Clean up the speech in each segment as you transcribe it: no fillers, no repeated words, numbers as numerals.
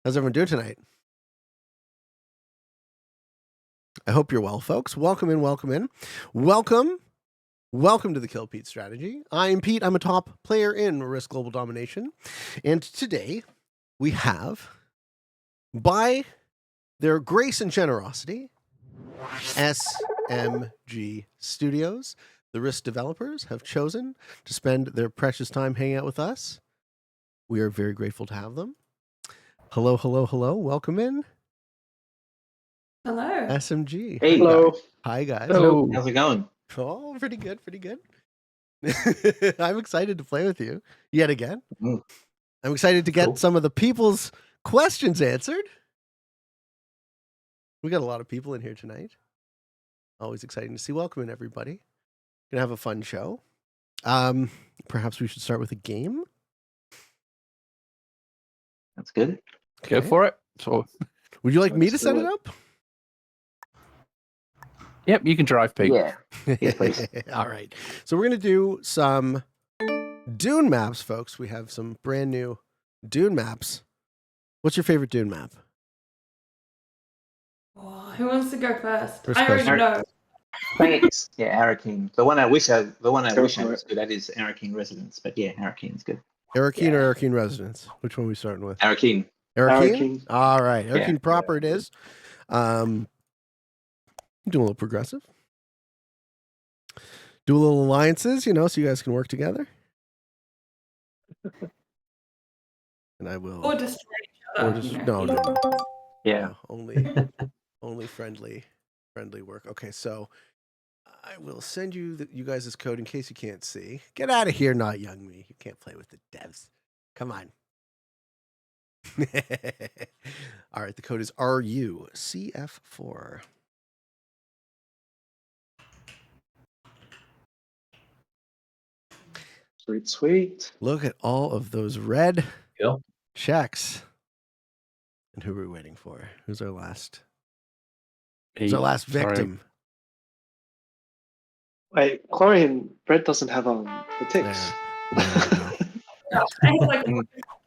How's everyone doing tonight? I hope you're well, folks. Welcome in, welcome in. Welcome to the Kill Pete strategy. I'm Pete. I'm a top player in Risk Global Domination. And today we have, by their grace and generosity, SMG Studios. The Risk developers have chosen to spend their precious time hanging out with us. We are very grateful to have them. Hello, hello, hello. Welcome in. Hello. SMG. Hey. Hello. Hi, guys. Hello. How's it going? Oh, pretty good, pretty good. I'm excited to play with you yet again. Mm. I'm excited to get some of the people's questions answered. We got a lot of people in here tonight. Always exciting to see. Welcome in, everybody. Gonna have a fun show. Perhaps we should start with a game. That's good. Okay. Go for it. So, would you like me to set it up? Yep, you can drive, Pete. Yeah. Yes, please. All right. So we're going to do some Dune maps, folks. We have some brand new Dune maps. What's your favorite Dune map? Oh, who wants to go first? First I already question. know. Thanks. Yeah, Arakeen. The one I wish I was good at is Arakeen Residence. But yeah, Arakeen's good. Arakeen or Arakeen Residence? Which one are we starting with? Arakeen. Arakeen? All right. Arakeen Yeah. proper it is. Doing a little progressive. Do a little alliances, so you guys can work together. And I will. Or destroy each other. Or just no. Yeah. No, only friendly work. Okay, so I will send you you guys' code in case you can't see. Get out of here, not young me. You can't play with the devs. Come on. All right, the code is RUCF4. Sweet. Look at all of those red checks. And who are we waiting for? Who's our last? Who's our last victim? Wait, Chlorine, Brett doesn't have the tips. I have like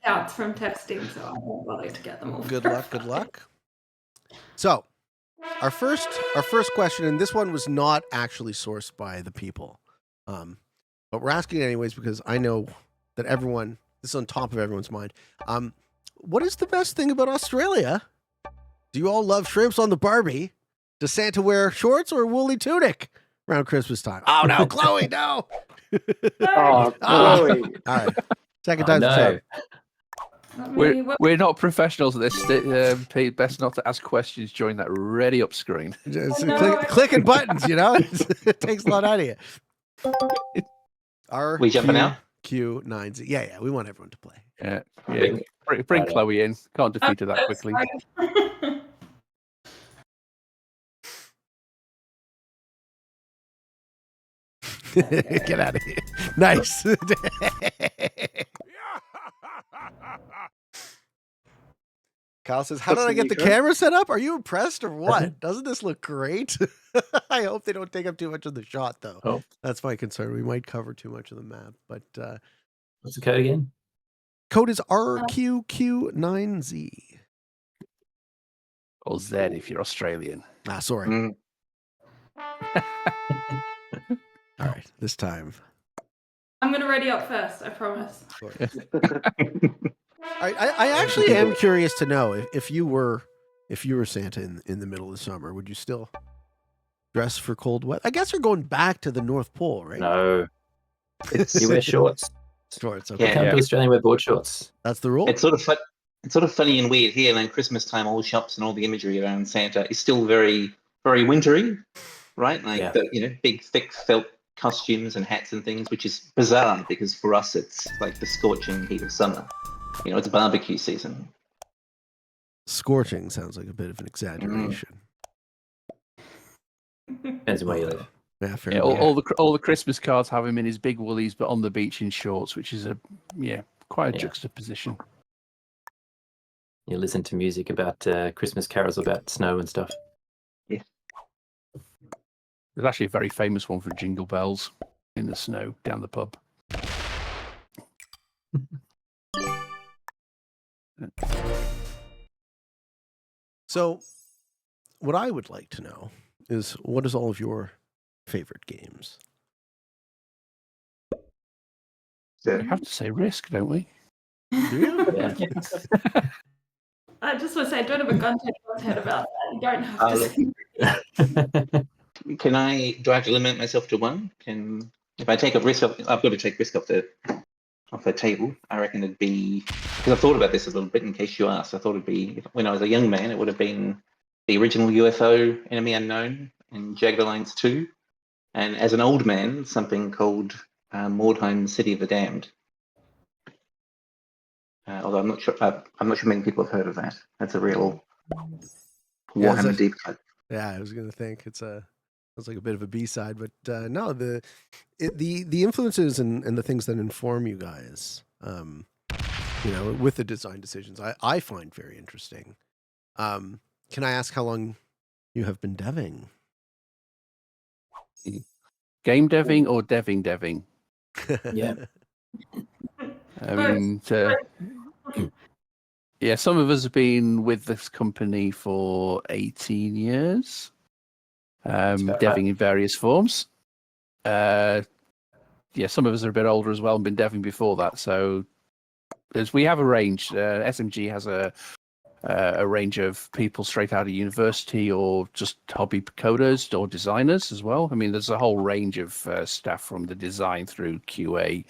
counts from texting, so I won't bother to get them all. Good luck, good luck. So, our first question, and this one was not actually sourced by the people, but we're asking it anyways because I know that this is on top of everyone's mind. What is the best thing about Australia? Do you all love shrimps on the Barbie? Does Santa wear shorts or a woolly tunic around Christmas time? Oh no, Chloe, no. Oh, Chloe. All right, second time's the charm. We're not professionals at this, Pete. Best not to ask questions during that ready up screen. Clicking buttons, it takes a lot out of you. We jumping out? Q9Z. Yeah, we want everyone to play. Yeah. Bring Chloe in. Can't defeat her that quickly. Get out of here. Nice. Kyle says, how did I get the camera set up? Are you impressed or what? Doesn't this look great? I hope they don't take up too much of the shot, though. Oh. That's my concern. We might cover too much of the map. But what's the code again? Code is RQQ9Z. Or Z if you're Australian. Sorry. All right, this time. I'm going to ready up first, I promise. All right, I actually am curious to know if you were Santa in the middle of the summer, would you still dress for cold weather? I guess you're going back to the North Pole, right? No. You wear shorts. Shorts, okay. Come to Australia, wear board shorts. That's the rule. It's sort of funny and weird here. And Christmas time, all the shops and all the imagery around Santa is still very, very wintry, right? Like big, thick felt costumes and hats and things, which is bizarre because for us it's like the scorching heat of summer. It's barbecue season. Scorching sounds like a bit of an exaggeration. Depends on where you live. Yeah, fair enough. All the Christmas cards have him in his big woolies, but on the beach in shorts, which is quite a juxtaposition. You listen to music about Christmas carols about snow and stuff. Yeah. There's actually a very famous one for Jingle Bells in the snow down the pub. So, what I would like to know is what is all of your favorite games? We have to say Risk, don't we? Do you? Yeah. I just want to say, I don't have a gun to your head about that. You don't have to say. Do I have to limit myself to one? If I take a Risk off, I've got to take Risk off the table. I reckon it'd be, because I've thought about this a little bit in case you asked. I thought it'd be, when I was a young man, it would have been the original UFO Enemy Unknown and Jagged Alliance 2. And as an old man, something called Mordheim City of the Damned. Although I'm not sure many people have heard of that. That's a real Warhammer deep cut. Yeah, I was gonna think it's like a bit of a B-side, but no, the influences and the things that inform you guys, with the design decisions, I find very interesting. Can I ask how long you have been deving? Game deving or deving? Yeah. I mean, yeah, some of us have been with this company for 18 years, deving in various forms. Yeah, some of us are a bit older as well and been deving before that. So we have a range. SMG has a range of people straight out of university or just hobby coders or designers as well. I mean, there's a whole range of staff from the design through QA.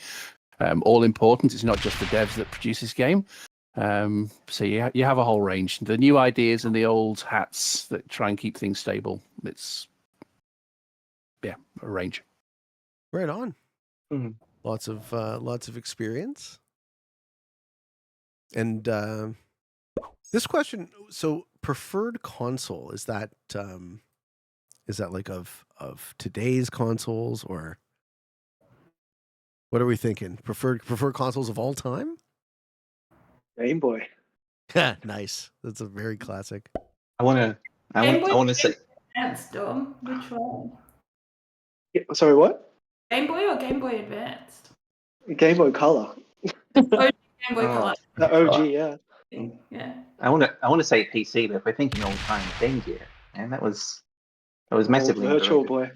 All important. It's not just the devs that produce this game. So you have a whole range. The new ideas and the old hats that try and keep things stable. It's a range. Right on. Mm-hmm. Lots of experience. And this question, so preferred console, is that like of today's consoles, or what are we thinking? Preferred consoles of all time? Game Boy. Nice. That's a very classic. I want to say Advance, Dom. Which one? Yeah, sorry, what? Game Boy or Game Boy Advanced? Game Boy Color. Game Boy Color. The OG, yeah. Yeah. I want to say PC, but if we're thinking all time, Game Gear, and that was massively Virtual underrated. Boy.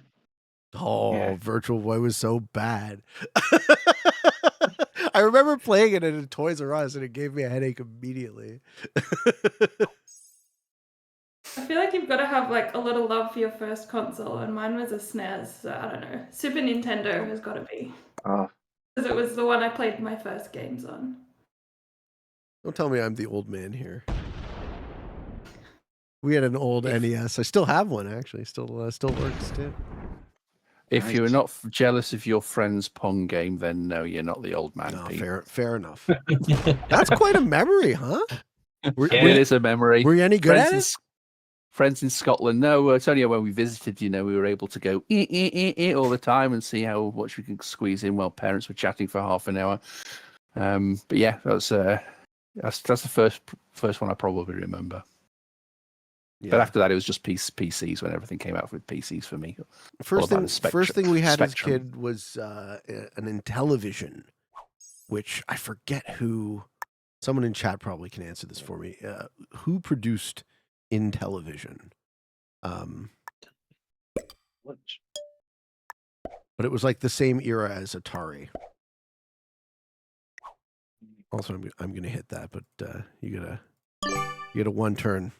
Oh, Yeah. Virtual Boy was so bad. I remember playing it at a Toys R Us, and it gave me a headache immediately. I feel like you've got to have like a little love for your first console, and mine was a SNES, so I don't know. Super Nintendo has got to be. Oh. Because it was the one I played my first games on. Don't tell me I'm the old man here. We had an old NES. I still have one, actually. Still works too. If Nice. you're not jealous of your friend's Pong game, then no, you're not the old man. No, Pete. fair enough. That's quite a memory, huh? It is a memory. Were you any good at it? Friends in Scotland. No, it's only when we visited, we were able to go all the time and see how much we could squeeze in while parents were chatting for half an hour. But yeah, that's the first one I probably remember. Yeah. But after that, it was just PCs when everything came out with PCs for me. First thing we had as a Spectrum. kid was an Intellivision, which I forget who. Someone in chat probably can answer this for me. Who produced Intellivision? What? But it was like the same era as Atari. Also, I'm gonna hit that, but you get a one turn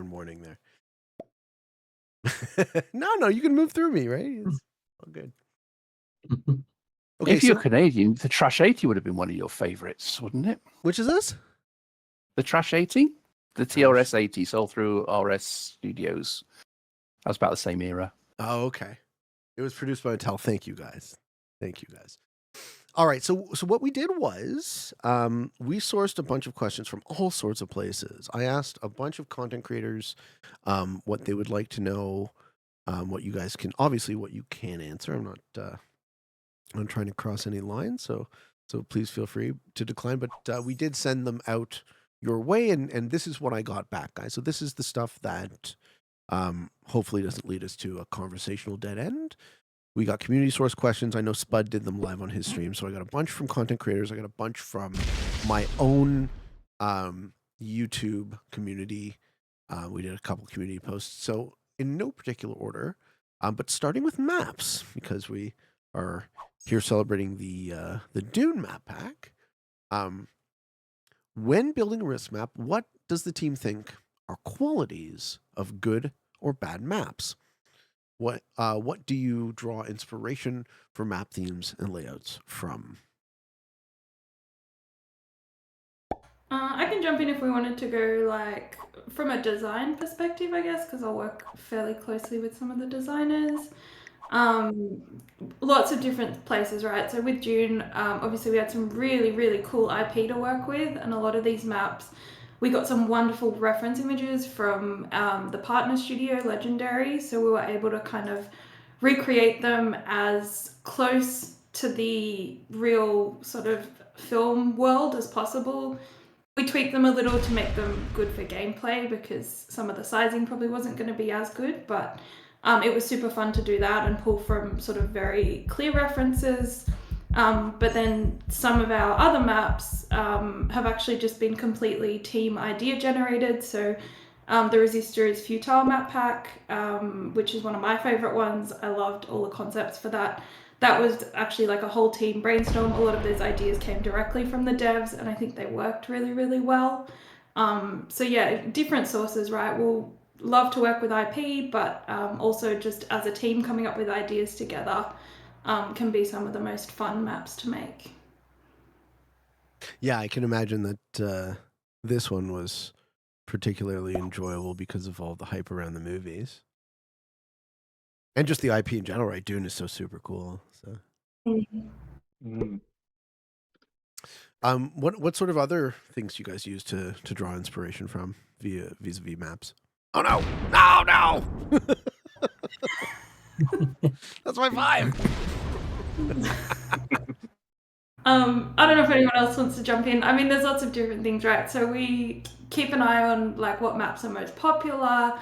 warning there. No, you can move through me, right? It's all good. Okay, If you're Canadian, the Trash 80 would have been one of your favorites, wouldn't it? which is this? The Trash 80? The TRS 80 sold through RS Studios. That was about the same era. Oh, okay. It was produced by Mattel. Thank you guys. All right, so what we did was we sourced a bunch of questions from all sorts of places. I asked a bunch of content creators what they would like to know, what you can answer. I'm not trying to cross any lines, so please feel free to decline. But we did send them out your way, and this is what I got back, guys. So this is the stuff that hopefully doesn't lead us to a conversational dead end. We got community source questions. I know Spud did them live on his stream, so I got a bunch from content creators. I got a bunch from my own YouTube community. We did a couple community posts. So in no particular order, but starting with maps, because we are here celebrating the Dune map pack. When building a risk map, what does the team think are qualities of good or bad maps? What do you draw inspiration for map themes and layouts from? I can jump in if we wanted to go like from a design perspective, I guess, because I'll work fairly closely with some of the designers. Lots of different places, right? So with Dune, obviously we had some really, really cool IP to work with, and a lot of these maps, we got some wonderful reference images from the partner studio, Legendary, so we were able to kind of recreate them as close to the real sort of film world as possible. We tweaked them a little to make them good for gameplay because some of the sizing probably wasn't going to be as good, but it was super fun to do that and pull from sort of very clear references. But then some of our other maps have actually just been completely team idea generated. So the Resistor is Futile map pack, which is one of my favorite ones. I loved all the concepts for that. That was actually like a whole team brainstorm. A lot of those ideas came directly from the devs, and I think they worked really, really well. So yeah, different sources, right? We'll love to work with IP, but also just as a team coming up with ideas together can be some of the most fun maps to make. Yeah, I can imagine that this one was particularly enjoyable because of all the hype around the movies. And just the IP in general, right? Dune is so super cool. So, what sort of other things do you guys use to draw inspiration from vis-a-vis maps? Oh no! No! That's my vibe. I don't know if anyone else wants to jump in. I mean, there's lots of different things, right? So we keep an eye on like what maps are most popular.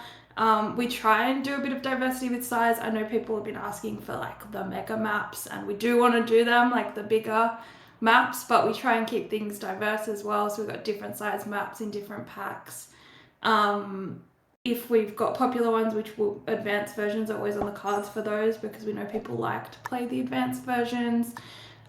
We try and do a bit of diversity with size. I know people have been asking for like the mega maps, and we do want to do them, like the bigger maps, but we try and keep things diverse as well. So we've got different size maps in different packs. If we've got popular ones, which will advanced versions are always on the cards for those because we know people like to play the advanced versions.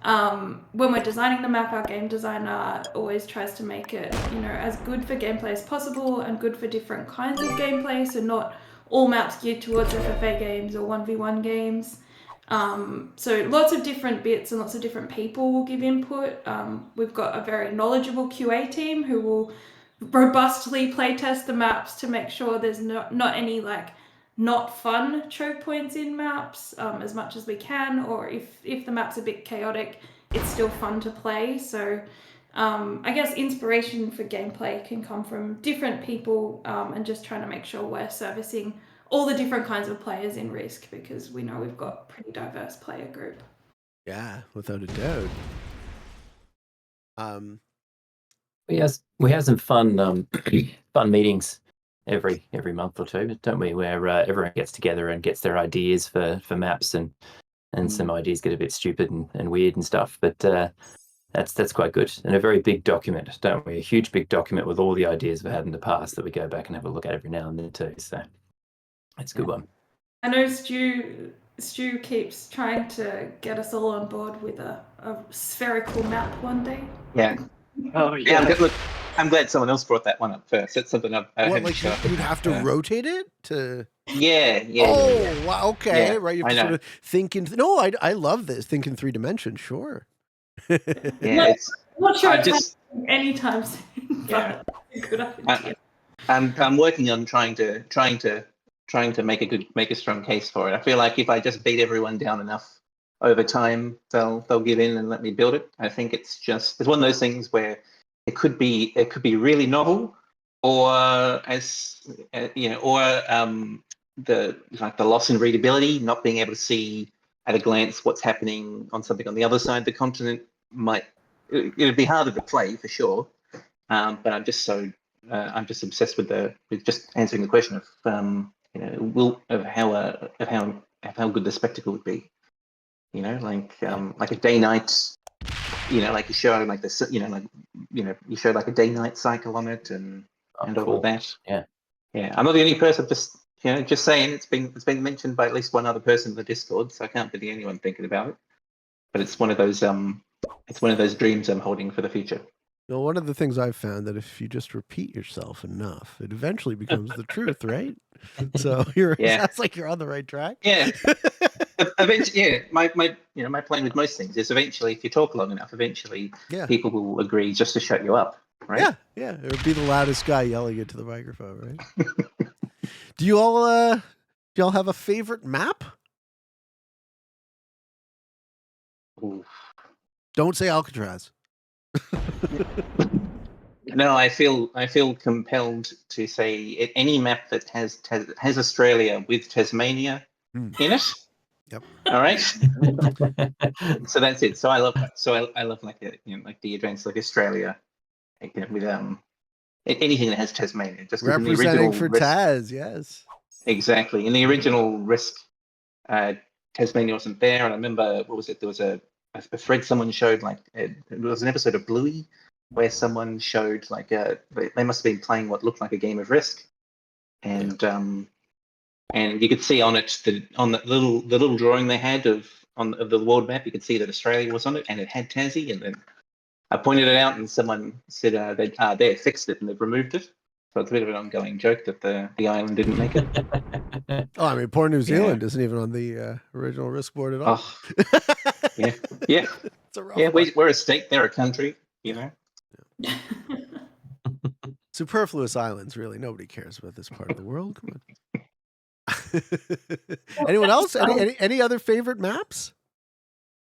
When we're designing the map, our game designer always tries to make it, as good for gameplay as possible and good for different kinds of gameplay. So not all maps geared towards FFA games or 1v1 games. So lots of different bits and lots of different people will give input. We've got a very knowledgeable QA team who will robustly playtest the maps to make sure there's not any like not fun choke points in maps as much as we can, or if the map's a bit chaotic, it's still fun to play. So I guess inspiration for gameplay can come from different people and just trying to make sure we're servicing all the different kinds of players in Risk, because we know we've got a pretty diverse player group. Yeah, without a doubt. We have some fun fun meetings every month or two, don't we? Where everyone gets together and gets their ideas for maps, and some ideas get a bit stupid and weird and stuff. But that's quite good, and a very big document, don't we? A huge big document with all the ideas we've had in the past that we go back and have a look at every now and then too. So it's a good one. I know Stu keeps trying to get us all on board with a spherical map one day. Yeah. Oh Yeah, yeah. look, I'm glad someone else brought that one up first. That's something I What, haven't like shut up. you'd have to rotate it to? Yeah. Oh, wow, okay, Yeah, right. You I have to know. sort of think in. No, I love this. Think in 3 dimensions. Sure. Yeah, it's. I'm not sure I'm it's just. happening anytime soon, Yeah. but it's a good idea. I'm working on trying to make a strong case for it. I feel like if I just beat everyone down enough over time, they'll give in and let me build it. I think it's one of those things where it could be really novel, or the loss in readability, not being able to see at a glance what's happening on something on the other side of the continent it'd be harder to play for sure. But I'm just obsessed with just answering the question of how good the spectacle would be. Like a day night. Like you show like the you showed like a day night cycle on it and all Cool. of that. Yeah. Yeah, I'm not the only person. Just saying, it's been mentioned by at least one other person in the Discord, so I can't be the only one thinking about it. But it's one of those dreams I'm holding for the future. Well, one of the things I've found that if you just repeat yourself enough, it eventually becomes the truth, right? So sounds like you're on the right track. Yeah. Eventually, my plan with most things is eventually, if you talk long enough, people will agree just to shut you up, right? Yeah. It would be the loudest guy yelling into the microphone, right? Do you all have a favorite map? Ooh. Don't say Alcatraz. No, I feel compelled to say any map that has Australia with Tasmania in it. Yep. All right. So that's it. So I love like the advanced like Australia, with anything that has Tasmania. Just representing for Taz, yes. Exactly. In the original Risk, Tasmania wasn't there, and I remember what was it? There was a thread someone showed, like it was an episode of Bluey where someone showed like they must have been playing what looked like a game of Risk, and you could see on it on the little drawing they had of the world map, you could see that Australia was on it and it had Tassie, and then I pointed it out and someone said they had fixed it and they've removed it. So it's a bit of an ongoing joke that the island didn't make it. Oh, I mean, poor New Zealand isn't even on the original Risk board at all. Oh, yeah. It's a rough one. We're a state, they're a country, Superfluous islands, really. Nobody cares about this part of the world. Come on. Anyone else? Any other favorite maps?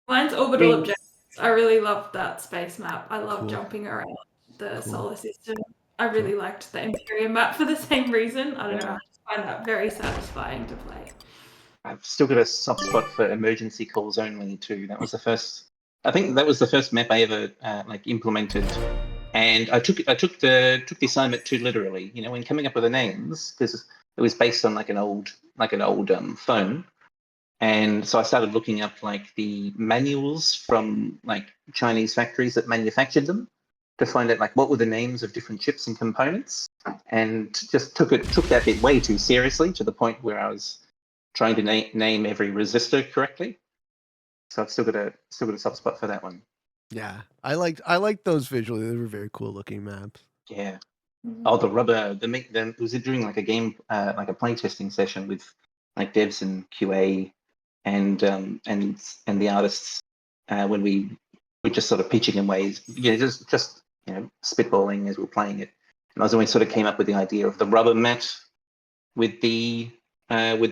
Mine's orbital objectives. I really loved that space map. I love jumping around the solar system. I really liked the Imperium map for the same reason. I don't know. I just find that very satisfying to play. I've still got a soft spot for emergency calls only too. That was the first. I think that was the first map I ever implemented, and I took the assignment too literally. When coming up with the names, because it was based on like an old phone, and so I started looking up like the manuals from like Chinese factories that manufactured them to find out like what were the names of different chips and components, and just took that bit way too seriously to the point where I was trying to name every resistor correctly. So I've still got a soft spot for that one. Yeah, I liked those visually. They were very cool looking maps. Yeah. Oh, the rubber. It was during like a game, like a play testing session with like devs and QA, and the artists when we were just sort of pitching in ways, just spitballing as we were playing it. And I was always sort of came up with the idea of the rubber mat with the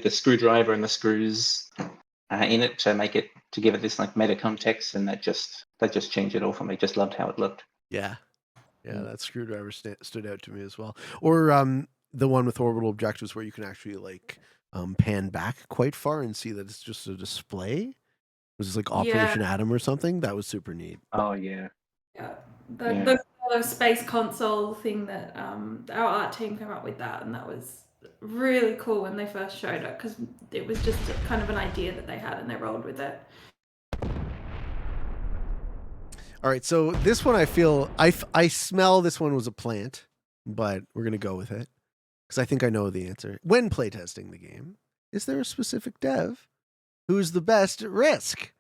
screwdriver and the screws in it to give it this like meta context, and that just changed it all for me. Just loved how it looked. Yeah, that screwdriver stood out to me as well. Or the one with orbital objectives where you can actually like pan back quite far and see that it's just a display. Was this like Operation Atom or something? That was super neat. Oh yeah. Yeah. The space console thing that our art team came up with that, and that was really cool when they first showed it, because it was just kind of an idea that they had and they rolled with it. All right, so this one I feel I smell this one was a plant, but we're gonna go with it because I think I know the answer. When playtesting the game, is there a specific dev who's the best at Risk?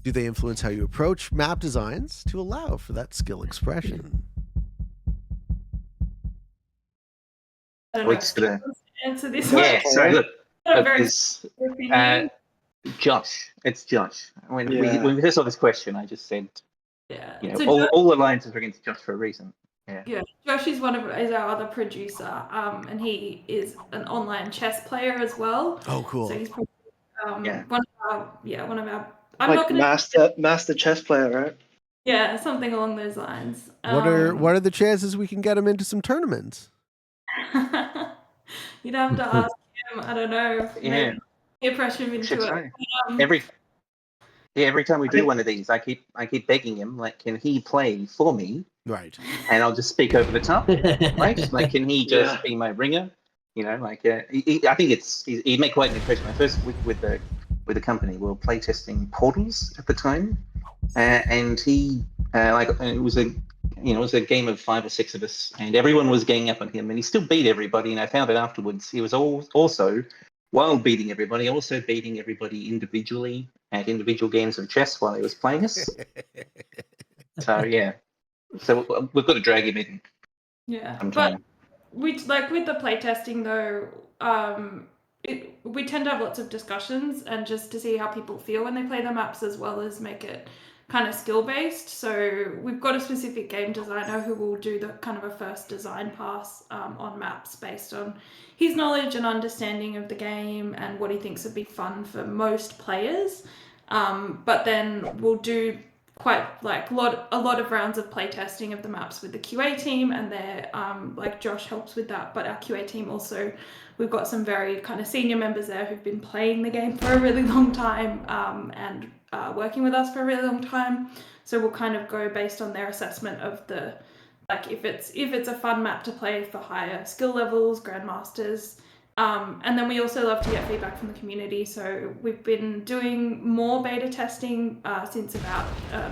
Do they influence how you approach map designs to allow for that skill expression? I don't know if gonna answer this Yeah, one. sorry, look. Very Josh. It's Josh. When we first saw this question, I just said, So all alliances are against Josh for a reason. Yeah, Josh is our other producer, and he is an online chess player as well. Oh, cool. So he's probably one of our. Master chess player, right? Yeah, something along those lines. What are the chances we can get him into some tournaments? You'd have to ask him. I don't know. Yeah. Peer pressure him into it. Every time we do one of these, I keep begging him, like, can he play for me? Right. And I'll just speak over the top, right? Like, can he just be my ringer? I think he'd make quite an impression. My first week with the company, we were playtesting Portals at the time, and he it was it was a game of 5 or 6 of us, and everyone was ganging up on him, and he still beat everybody. And I found out afterwards he was also, while beating everybody, also beating everybody individually at individual games of chess while he was playing us. So yeah, so we've got to drag him in. Yeah, sometime. but with the playtesting though, we tend to have lots of discussions and just to see how people feel when they play the maps, as well as make it kind of skill based. So we've got a specific game designer who will do the kind of a first design pass on maps based on his knowledge and understanding of the game and what he thinks would be fun for most players. But then we'll do quite a lot of rounds of playtesting of the maps with the QA team, and they're Josh helps with that, but our QA team also, we've got some very kind of senior members there who've been playing the game for a really long time and working with us for a really long time. So we'll kind of go based on their assessment of the if it's a fun map to play for higher skill levels, Grandmasters. And then we also love to get feedback from the community. So we've been doing more beta testing since about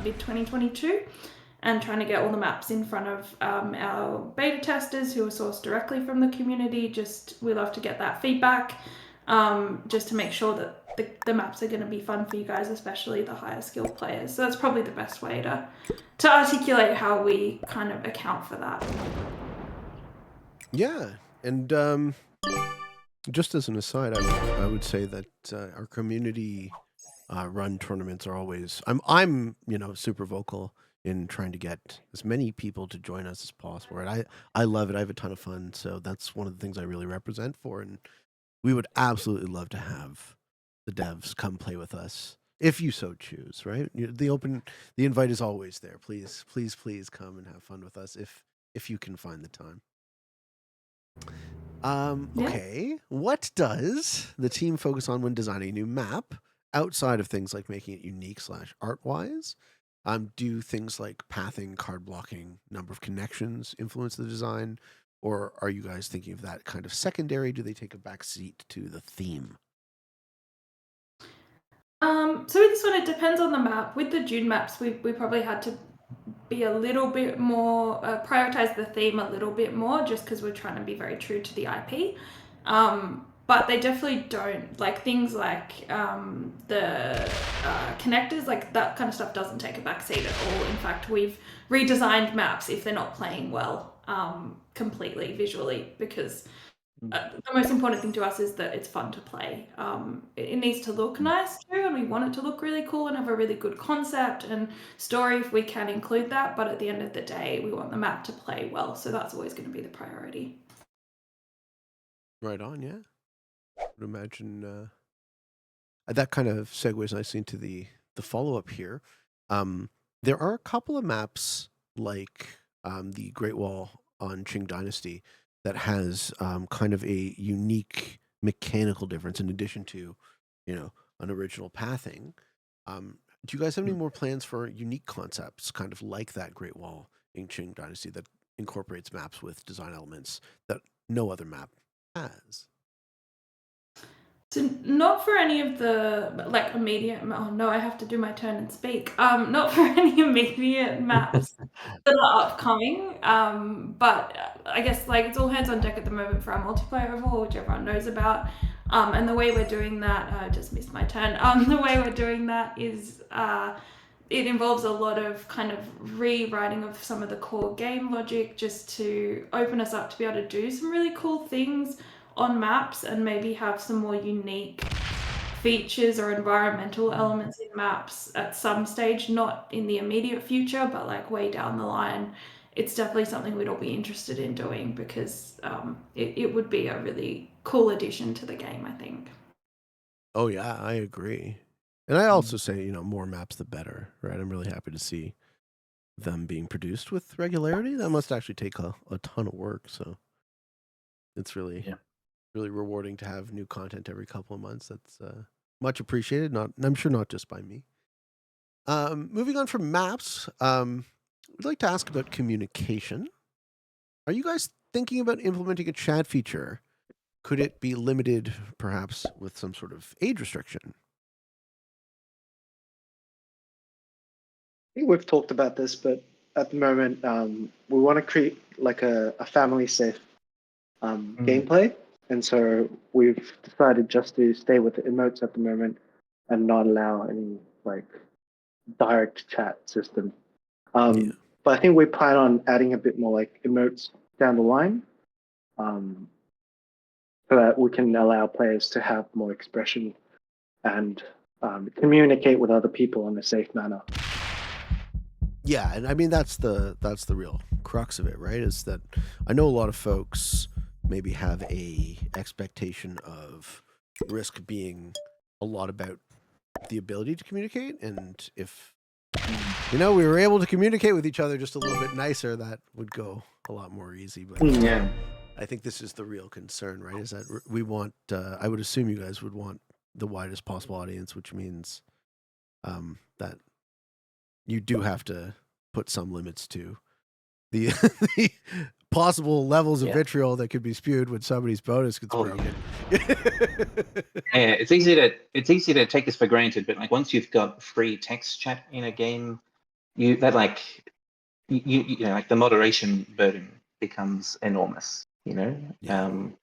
mid-2022 and trying to get all the maps in front of our beta testers who are sourced directly from the community. We love to get that feedback just to make sure that the maps are going to be fun for you guys, especially the higher skill players. So that's probably the best way to articulate how we kind of account for that. Yeah, and just as an aside, I would say that our community run tournaments are always. I'm super vocal in trying to get as many people to join us as possible. Right? I love it. I have a ton of fun. So that's one of the things I really represent for, and we would absolutely love to have the devs come play with us if you so choose. Right? The invite is always there. Please, please, please come and have fun with us if you can find the time. Okay. What does the team focus on when designing a new map outside of things like making it unique / art-wise? Do things like pathing, card blocking, number of connections influence the design? Or are you guys thinking of that kind of secondary? Do they take a back seat to the theme? So with this one, it depends on the map. With the Dune maps, we probably had to be a little bit more, prioritize the theme a little bit more, just because we're trying to be very true to the IP. But they definitely don't, things like the connectors, that kind of stuff doesn't take a backseat at all. In fact, we've redesigned maps if they're not playing well completely visually, because the most important thing to us is that it's fun to play. It needs to look nice too, and we want it to look really cool and have a really good concept and story if we can include that. But at the end of the day, we want the map to play well, so that's always going to be the priority. Right on, yeah. I would imagine that kind of segues nicely into the follow-up here. There are a couple of maps like the Great Wall on Qing Dynasty that has kind of a unique mechanical difference in addition to, an original pathing. Do you guys have any more plans for unique concepts, kind of like that Great Wall in Qing Dynasty that incorporates maps with design elements that no other map has? So not for any of the immediate. Oh no, I have to do my turn and speak. Not for any immediate maps that are upcoming. But I guess it's all hands on deck at the moment for our multiplayer overhaul, which everyone knows about. And the way we're doing that, I just missed my turn. The way we're doing that is it involves a lot of kind of rewriting of some of the core game logic, just to open us up to be able to do some really cool things on maps and maybe have some more unique features or environmental elements in maps at some stage, not in the immediate future, but way down the line. It's definitely something we'd all be interested in doing, because it would be a really cool addition to the game, I think. Oh yeah, I agree. And I also say, more maps the better, right? I'm really happy to see them being produced with regularity. That must actually take a ton of work, so it's really really rewarding to have new content every couple of months. That's much appreciated. I'm sure not just by me. Moving on from maps, we'd like to ask about communication. Are you guys thinking about implementing a chat feature? Could it be limited, perhaps, with some sort of age restriction? I think we've talked about this, but at the moment, we want to create like a family safe gameplay, and so we've decided just to stay with the emotes at the moment and not allow any like direct chat system. But I think we plan on adding a bit more like emotes down the line, so that we can allow players to have more expression and communicate with other people in a safe manner. Yeah, and I mean that's the real crux of it, right? Is that I know a lot of folks maybe have a expectation of Risk being a lot about the ability to communicate, and if we were able to communicate with each other just a little bit nicer, that would go a lot more easy. But Yeah. I think this is the real concern, right? Is that we want, I would assume you guys would want the widest possible audience, which means that you do have to put some limits to the, the possible levels of vitriol that could be spewed when somebody's bonus gets broken. Yeah, it's easy to take this for granted, but like once you've got free text chat in a game, you like the moderation burden becomes enormous, and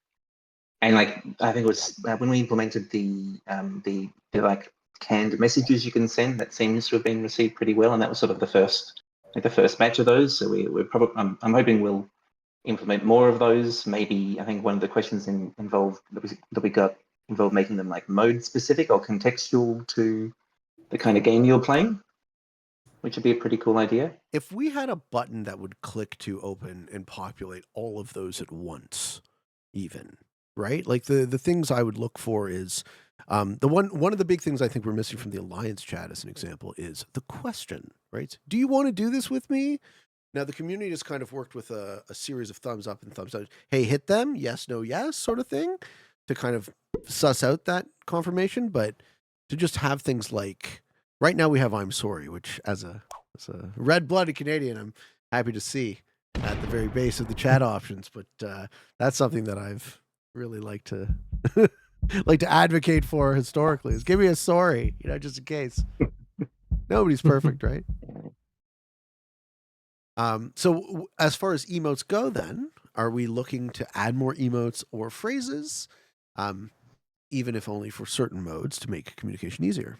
like I think it was when we implemented the like canned messages you can send, that seems to have been received pretty well, and that was sort of the first batch of those. So we're probably I'm hoping we'll implement more of those. Maybe I think one of the questions involved that we got involved making them like mode specific or contextual to the kind of game you're playing, which would be a pretty cool idea. If we had a button that would click to open and populate all of those at once, even, right? Like the things I would look for is one of the big things I think we're missing from the Alliance chat as an example is the question, right? Do you want to do this with me? Now the community has kind of worked with a series of thumbs up and thumbs down. Hey, hit them, yes, no, yes, sort of thing, to kind of suss out that confirmation. But to just have things like, right now we have I'm sorry, which as a red-blooded Canadian, I'm happy to see at the very base of the chat options. But that's something that I've really liked to advocate for historically. Is give me a sorry, just in case. Nobody's perfect, right? So as far as emotes go, then, are we looking to add more emotes or phrases, even if only for certain modes, to make communication easier?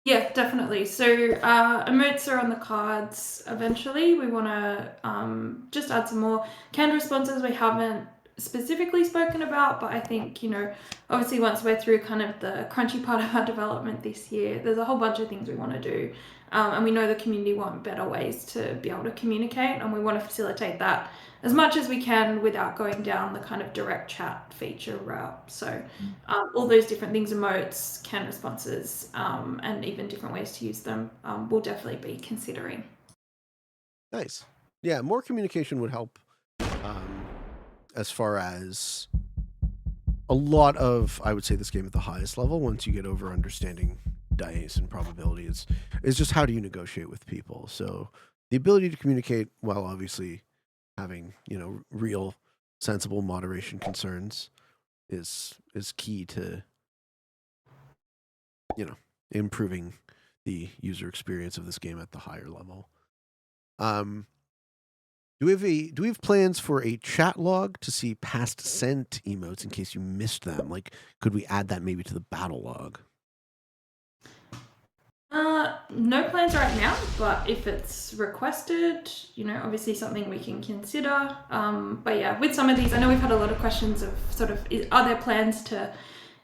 Yeah, definitely. So emotes are on the cards eventually. We want to just add some more canned responses we haven't specifically spoken about, but I think, obviously once we're through kind of the crunchy part of our development this year, there's a whole bunch of things we want to do. And we know the community want better ways to be able to communicate, and we want to facilitate that as much as we can without going down the kind of direct chat feature route. So all those different things, emotes, canned responses, and even different ways to use them, we'll definitely be considering. Nice. Yeah, more communication would help as far as a lot of, I would say, this game at the highest level, once you get over understanding dice and probability, is just how do you negotiate with people. So the ability to communicate while obviously having, real sensible moderation concerns is key to, improving the user experience of this game at the higher level. Do we have plans for a chat log to see past sent emotes in case you missed them? Like, could we add that maybe to the battle log? No plans right now, but if it's requested, obviously something we can consider. But yeah, with some of these, I know we've had a lot of questions of sort of, are there plans to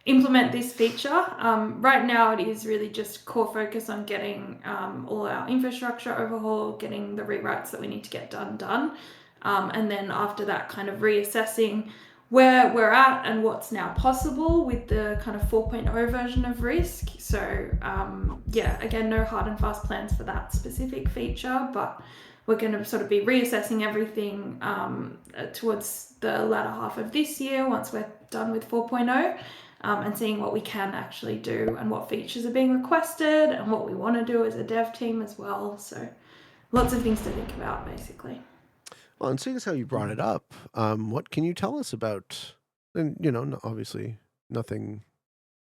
implement this feature? Right now it is really just core focus on getting all our infrastructure overhaul, getting the rewrites that we need to get done. And then after that, kind of reassessing where we're at and what's now possible with the kind of 4.0 version of Risk. So yeah, again, no hard and fast plans for that specific feature, but we're going to sort of be reassessing everything towards the latter half of this year once we're done with 4.0, and seeing what we can actually do and what features are being requested and what we want to do as a dev team as well. So lots of things to think about, basically. Well, and seeing as how you brought it up, what can you tell us about, and obviously nothing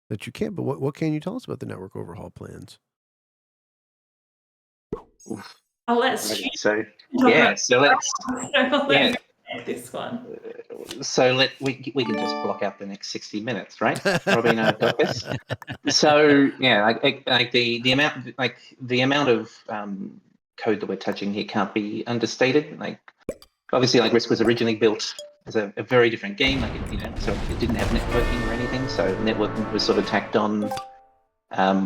that you can't, but what can you tell us about the network overhaul plans? I'll let Alrighty, Stu so yeah, so let's I'll let yeah. you take this one. So we can just block out the next 60 minutes, right? Robbie and I have got this. So yeah, like the amount of code that we're touching here can't be understated. Like obviously, like Risk was originally built as a very different game. Like so it didn't have networking or anything. So networking was sort of tacked on. A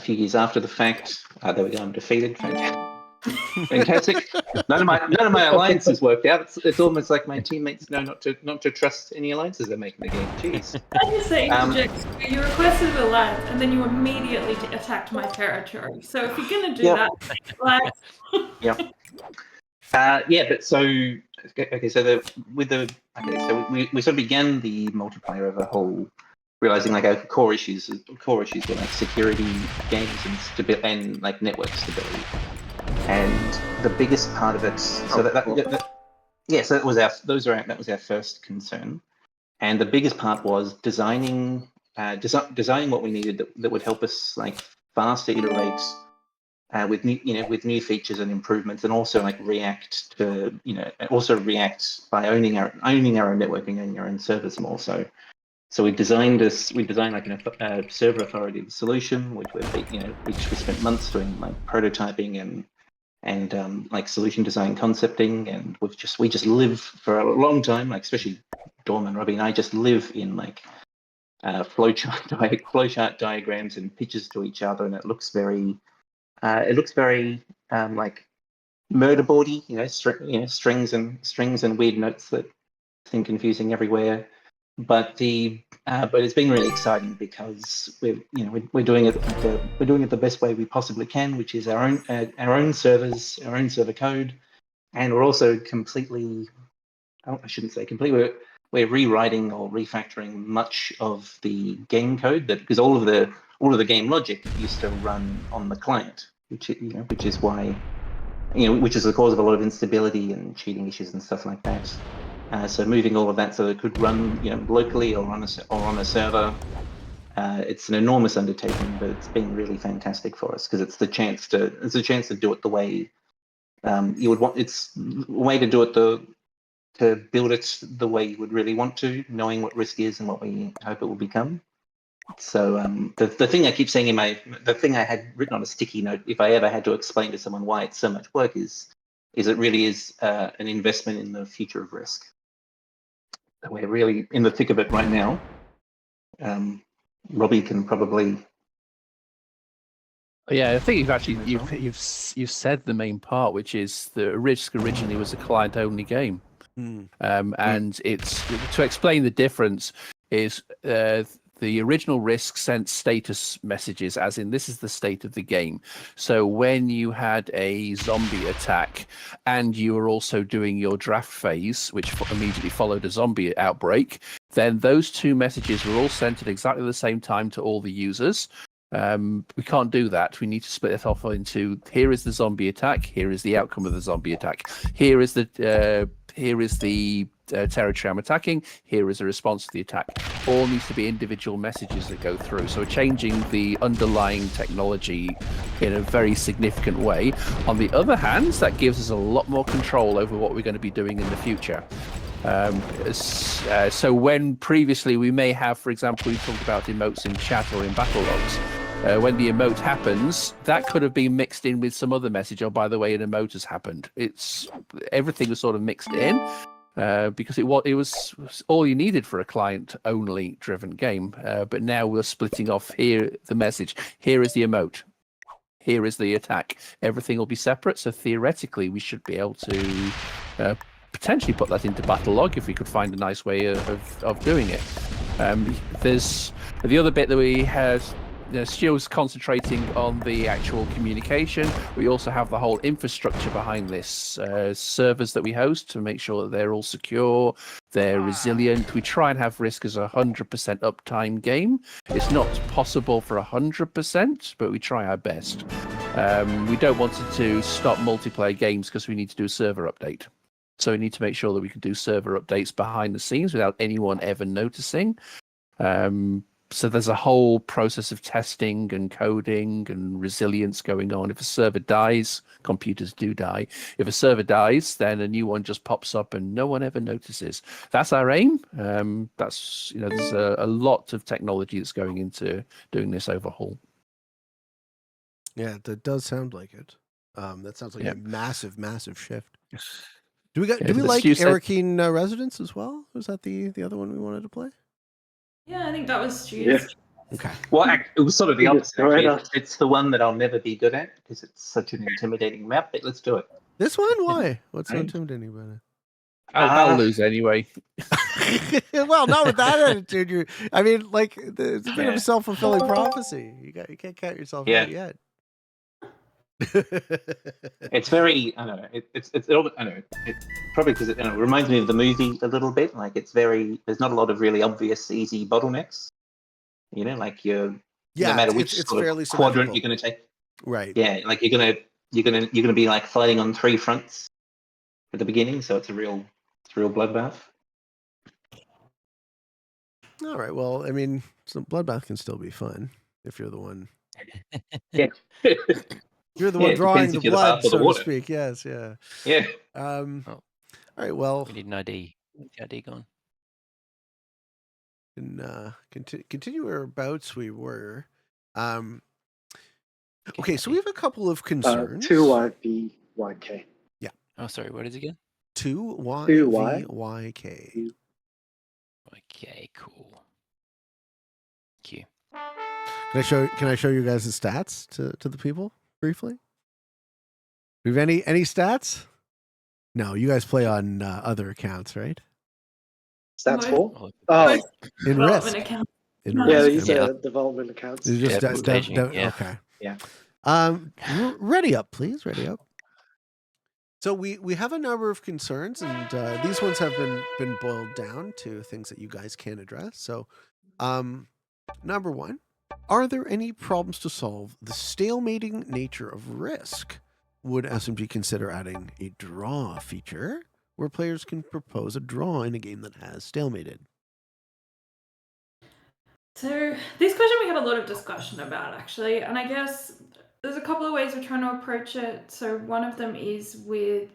few years after the fact. There we go. I'm defeated. Fantastic. None of my alliances worked out. It's almost like my teammates know not to trust any alliances they make in the game. Jeez. I just say interject. You requested an alliance, and then you immediately attacked my territory. So if you're gonna do that, like, But so okay. So we sort of began the multiplayer overhaul, realizing like our core issues were like security, games, and like network stability. And the biggest part of it, so that was our first concern, and the biggest part was designing what we needed that would help us like faster iterate with new features and improvements, and also like react by owning our own networking, owning our own servers more. So we designed like a server authoritative solution, which we spent months doing like prototyping and like solution design concepting, and we just live for a long time, like especially Dawn and Robbie and I just live in like flowchart diagrams and pictures to each other, and it looks very like murderboardy, strings and weird notes that seem confusing everywhere. But it's been really exciting because we're doing it the best way we possibly can, which is our own servers, our own server code, and we're also I shouldn't say completely. We're rewriting or refactoring much of the game code because all of the game logic used to run on the client, which is why which is the cause of a lot of instability and cheating issues and stuff like that. So moving all of that so it could run, locally or on a server, it's an enormous undertaking, but it's been really fantastic for us because it's a chance to do it the way you would want. It's a way to do it to build it the way you would really want to, knowing what Risk is and what we hope it will become. So the thing I keep saying the thing I had written on a sticky note, if I ever had to explain to someone why it's so much work, is it really is an investment in the future of Risk. We're really in the thick of it right now. Robbie can probably. Yeah, I think you've said the main part, which is the Risk originally was a client-only game, and it's to explain the difference is the original Risk sent status messages, as in this is the state of the game. So when you had a zombie attack and you were also doing your draft phase, which immediately followed a zombie outbreak, then those two messages were all sent at exactly the same time to all the users. We can't do that. We need to split it off into here is the zombie attack, here is the outcome of the zombie attack, here is the territory I'm attacking, here is a response to the attack. All needs to be individual messages that go through. So we're changing the underlying technology in a very significant way. On the other hand, that gives us a lot more control over what we're going to be doing in the future. So when previously we may have, for example, we talked about emotes in chat or in battle logs. When the emote happens, that could have been mixed in with some other message. Oh, by the way, an emote has happened. Everything was sort of mixed in because it was all you needed for a client-only driven game. But now we're splitting off here the message. Here is the emote. Here is the attack. Everything will be separate. So theoretically, we should be able to potentially put that into battle log if we could find a nice way of doing it. There's the other bit that we had. Stu was concentrating on the actual communication. We also have the whole infrastructure behind this, servers that we host to make sure that they're all secure, they're resilient. We try and have Risk as 100% uptime game. It's not possible for 100%, but we try our best. We don't want to stop multiplayer games because we need to do a server update. So we need to make sure that we can do server updates behind the scenes without anyone ever noticing. So there's a whole process of testing and coding and resilience going on. If a server dies, computers do die. If a server dies, then a new one just pops up and no one ever notices. That's our aim. There's a lot of technology that's going into doing this overhaul. Yeah, that does sound like it. That sounds like Yeah. a massive, massive shift. Do we Yeah, like Stu said- Arakeen Residence as well? Was that the other one we wanted to play? Yeah, I think that was Stu's. Yeah. Okay. Well, it was sort of the You just opposite. throw it Actually. up. It's the one that I'll never be good at because it's such an intimidating map. But let's do it. This one? Why? What's so Right. intimidating about I'll lose anyway. it? Well, not with that attitude. I mean, like, it's a bit of a self-fulfilling prophecy. You can't count yourself out yet. It's very, I don't know. It's I don't know. It's probably because it reminds me of the movie a little bit. Like there's not a lot of really obvious, easy bottlenecks. Like no matter which it's sort fairly of quadrant symmetrical. you're going to take. Right. Yeah, like you're gonna be like fighting on 3 fronts at the beginning, so it's a real bloodbath. All right. Well, I mean, some bloodbath can still be fun if you're the one. Yeah. You're the one drawing depends the if you're the blood, path or the so to water. speak. Yes. Yeah. Yeah. All right. Well, We need an ID. Where's the ID gone? can continue whereabouts we were. Okay, so we have a couple of concerns. 2YVYK. Oh, sorry. What is it again? 2YVYK. Okay, cool. Thank you. Can I show you guys the stats to the people briefly? Do you have any stats? No, you guys play on other accounts, right? Stats No. 4? Oh, In Development Risk. account. In No. yeah, Risk. these are development accounts. It's just Yeah, staging, yeah. okay. Yeah. Ready up, please. Ready up. So we have a number of concerns, and these ones have been boiled down to things that you guys can address. So, number one, are there any problems to solve the stalemating nature of Risk? Would SMG consider adding a draw feature where players can propose a draw in a game that has stalemated? So this question we had a lot of discussion about actually, and I guess there's a couple of ways we're trying to approach it. So one of them is with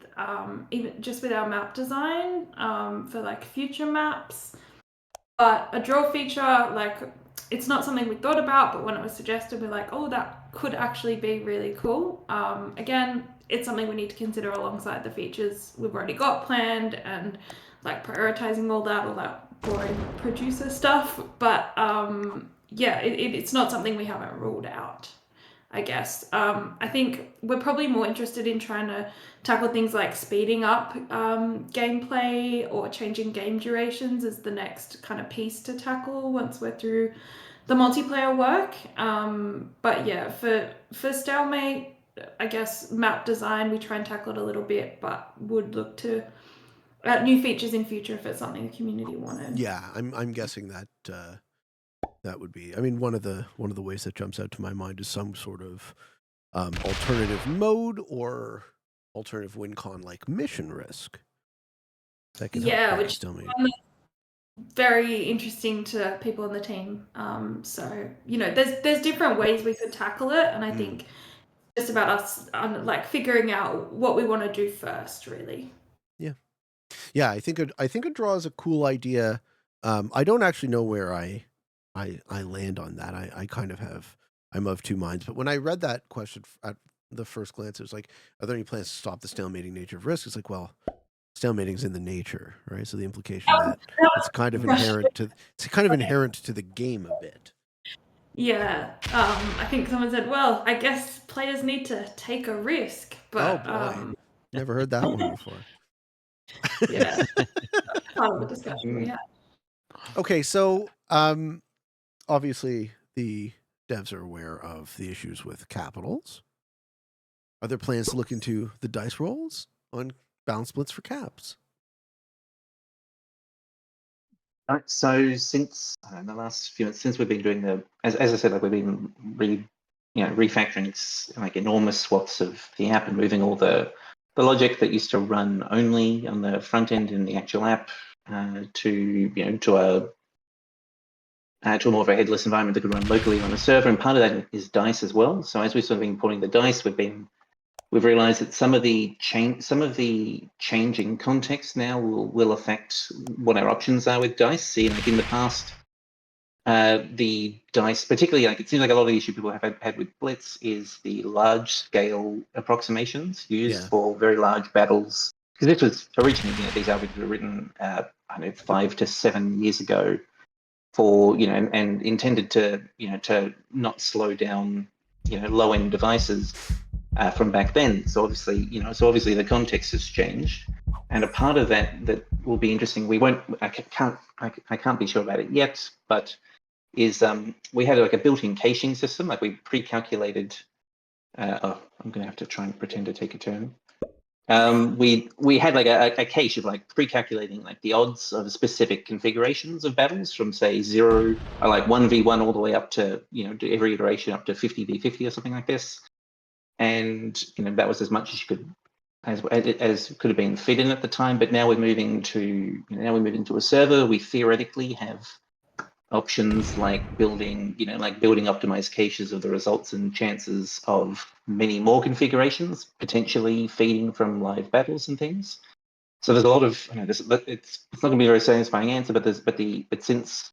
even just with our map design for like future maps. But a draw feature, like it's not something we thought about, but when it was suggested, we're like, oh, that could actually be really cool. Again, it's something we need to consider alongside the features we've already got planned and like prioritizing all that boring producer stuff. But yeah, it's not something we haven't ruled out, I guess. I think we're probably more interested in trying to tackle things like speeding up gameplay or changing game durations as the next kind of piece to tackle once we're through the multiplayer work. But yeah, for stalemate, I guess map design, we try and tackle it a little bit, but would look to new features in future if it's something the community wanted. Yeah, I'm guessing that that would be. I mean, one of the ways that jumps out to my mind is some sort of alternative mode or alternative win con like mission Risk. That can help which stalemating. very interesting to people on the team. So there's different ways we could tackle it, and I think it's just about us like figuring out what we want to do first, really. Yeah, I think a draw is a cool idea. I don't actually know where I land on that. I'm of two minds. But when I read that question at the first glance, it was like, are there any plans to stop the stalemating nature of Risk? It's like, well, stalemating's in the nature, right? So the implication that it's kind of inherent to the game a bit. Yeah, I think someone said, well, I guess players need to take a risk. But Never heard that one before. Yeah, part of the discussion we had. Okay, so obviously the devs are aware of the issues with capitals. Are there plans to look into the dice rolls on balance splits for caps? Right, so since the last few months, since we've been doing as I said, like we've been refactoring like enormous swaths of the app and moving all the logic that used to run only on the front end in the actual app to a to a more of a headless environment that could run locally on a server, and part of that is dice as well. So as we've sort of been porting the dice, we've realized that some of the changing context now will affect what our options are with dice. See, like in the past, the dice, particularly, like it seems like a lot of the issue people have had with Blitz is the large scale approximations used for very large battles. Because this was originally, these algorithms were written, 5 to 7 years ago for, and intended to, to not slow down, low end devices from back then. So obviously, the context has changed. And a part of that will be interesting. I can't be sure about it yet, but is we had like a built-in caching system. Like we pre-calculated. I'm going to have to try and pretend to take a turn. We had like a cache of like pre-calculating like the odds of specific configurations of battles from say 0 or like 1v1 all the way up to to every iteration up to 50v50 or something like this. And that was as much as you could as could have been fit in at the time. But now we're moving to a server. We theoretically have options like building optimized caches of the results and chances of many more configurations, potentially feeding from live battles and things. So there's a lot of it's not going to be a very satisfying answer, but since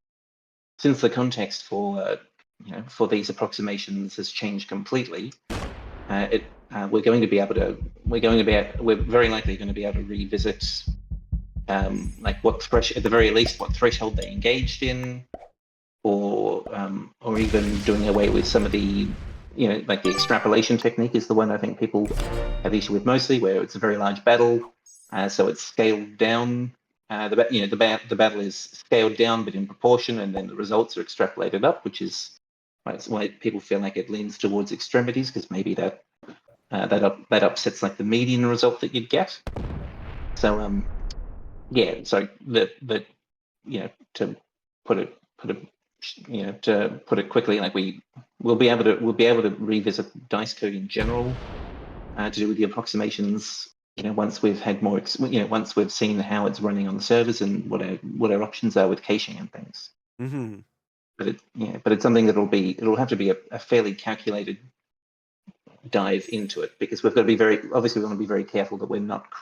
the context for for these approximations has changed completely, we're very likely going to be able to revisit like at the very least what threshold they engaged in, or even doing away with some of the like the extrapolation technique is the one I think people have issue with mostly, where it's a very large battle, so it's scaled down. The battle is scaled down, but in proportion, and then the results are extrapolated up, which is why people feel like it leans towards extremities, because maybe that upsets like the median result that you'd get. So so to put it quickly, like we'll be able to revisit dice code in general to do with the approximations. Once we've had more, once we've seen how it's running on the servers and what our options are with caching and things. Mm-hmm. But it's something it'll have to be a fairly calculated dive into it, because we've got to be we want to be very careful that we're not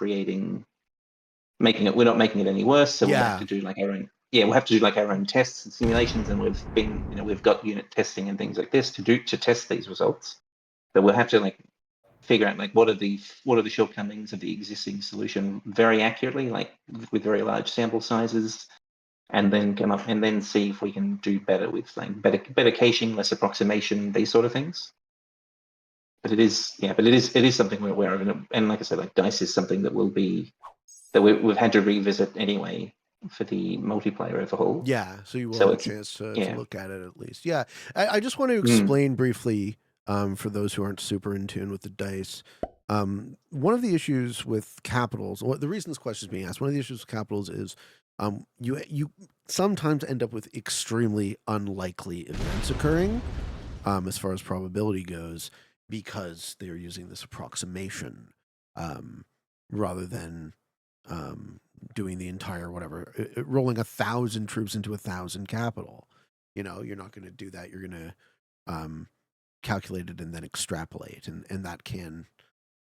making it any worse. So we'll have to do like our own. Yeah, we'll have to do like our own tests and simulations, and we've got unit testing and things like this to test these results. But we'll have to like figure out like what are the shortcomings of the existing solution very accurately, like with very large sample sizes, and then come up and then see if we can do better with like better caching, less approximation, these sort of things. But it is something we're aware of, and like I said, like dice is something that we've had to revisit anyway for the multiplayer overhaul. Yeah, so you will have a chance to look at it at least. Yeah, I just want to explain briefly for those who aren't super in tune with the dice. One of the issues with capitals, the reason this question is being asked, one of the issues with capitals is you sometimes end up with extremely unlikely events occurring as far as probability goes, because they're using this approximation rather than doing the entire rolling 1,000 troops into 1,000 capital. You're not going to do that. You're going to calculate it and then extrapolate, and that can,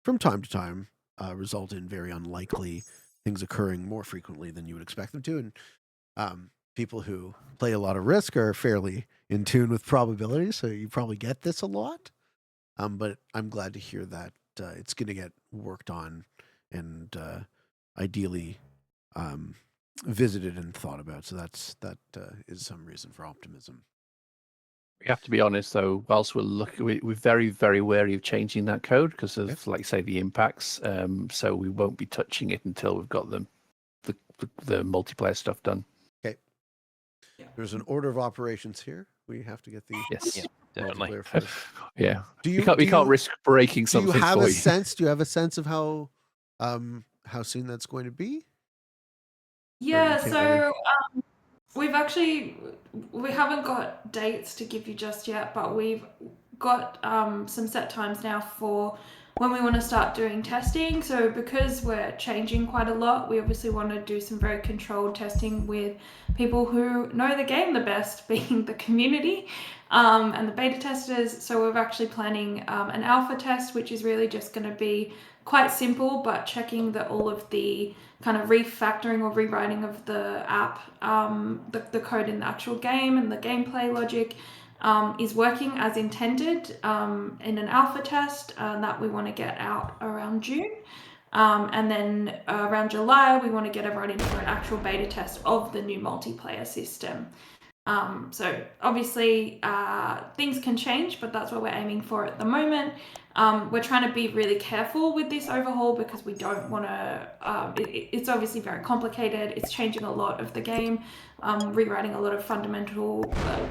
from time to time, result in very unlikely things occurring more frequently than you would expect them to. And people who play a lot of Risk are fairly in tune with probability, so you probably get this a lot. But I'm glad to hear that it's going to get worked on and ideally visited and thought about. So that is some reason for optimism. We have to be honest, though. Whilst we're very, very wary of changing that code because of, like, say, the impacts. So we won't be touching it until we've got the multiplayer stuff done. Okay. There's an order of operations here. We have to get the multiplayer first. Yeah. We can't risk breaking something. Do you have a sense? Do you have a sense of how soon that's going to be? Yeah, so we haven't got dates to give you just yet, but we've got some set times now for when we want to start doing testing. So because we're changing quite a lot, we obviously want to do some very controlled testing with people who know the game the best, being the community and the beta testers. So we're actually planning an alpha test, which is really just going to be quite simple, but checking that all of the kind of refactoring or rewriting of the app, the code in the actual game and the gameplay logic is working as intended in an alpha test that we want to get out around June. And then around July, we want to get everyone in for an actual beta test of the new multiplayer system. So obviously things can change, but that's what we're aiming for at the moment. We're trying to be really careful with this overhaul because we don't want to, it's obviously very complicated. It's changing a lot of the game, rewriting a lot of fundamental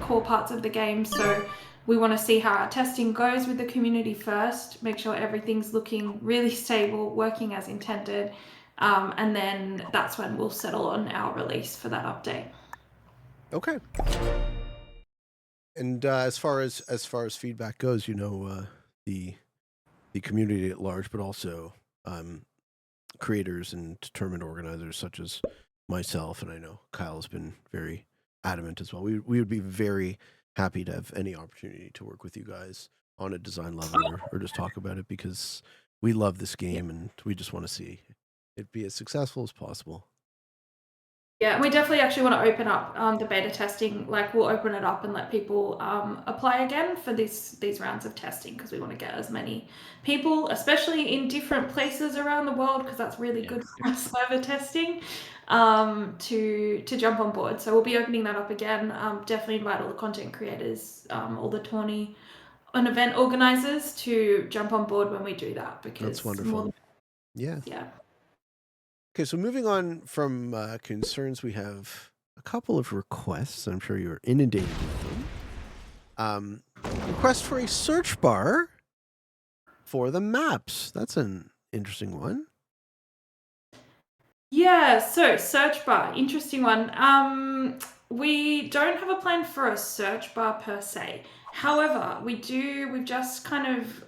core parts of the game. So we want to see how our testing goes with the community first, make sure everything's looking really stable, working as intended. And then that's when we'll settle on our release for that update. Okay. And as far as feedback goes, the community at large, but also creators and tournament organizers such as myself, and I know Kyle has been very adamant as well. We would be very happy to have any opportunity to work with you guys on a design level or just talk about it, because we love this game and we just want to see it be as successful as possible. Yeah, we definitely actually want to open up the beta testing. Like, we'll open it up and let people apply again for these rounds of testing, because we want to get as many people, especially in different places around the world, because that's really good for our server testing, to jump on board. So we'll be opening that up again. Definitely invite all the content creators, all the tourney and event organizers to jump on board when we do that, because that's wonderful. Yeah. Okay, so moving on from concerns, we have a couple of requests. I'm sure you're inundated with them. Request for a search bar for the maps. That's an interesting one. Yeah, so search bar, interesting one. We don't have a plan for a search bar per se. However, we've just kind of,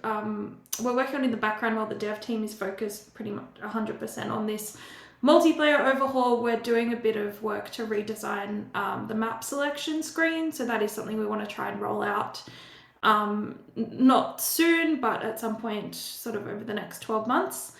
we're working on it in the background while the dev team is focused pretty much 100% on this multiplayer overhaul. We're doing a bit of work to redesign the map selection screen. So that is something we want to try and roll out. Not soon, but at some point sort of over the next 12 months.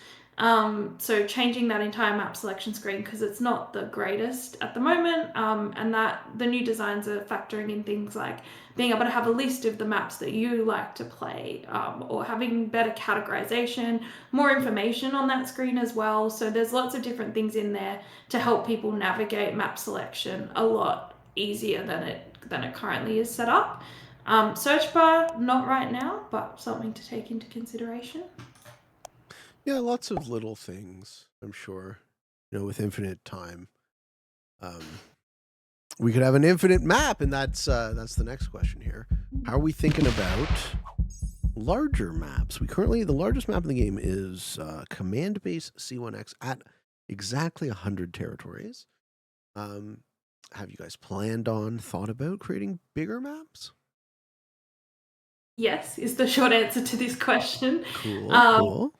So changing that entire map selection screen, because it's not the greatest at the moment, and that the new designs are factoring in things like being able to have a list of the maps that you like to play, or having better categorization, more information on that screen as well. So there's lots of different things in there to help people navigate map selection a lot easier than it currently is set up. Search bar, not right now, but something to take into consideration. Yeah, lots of little things, I'm sure. With infinite time, we could have an infinite map, and that's the next question here. How are we thinking about larger maps? The largest map in the game is Command Base C1X at exactly 100 territories. Have you guys thought about creating bigger maps? Yes, is the short answer to this question. Cool.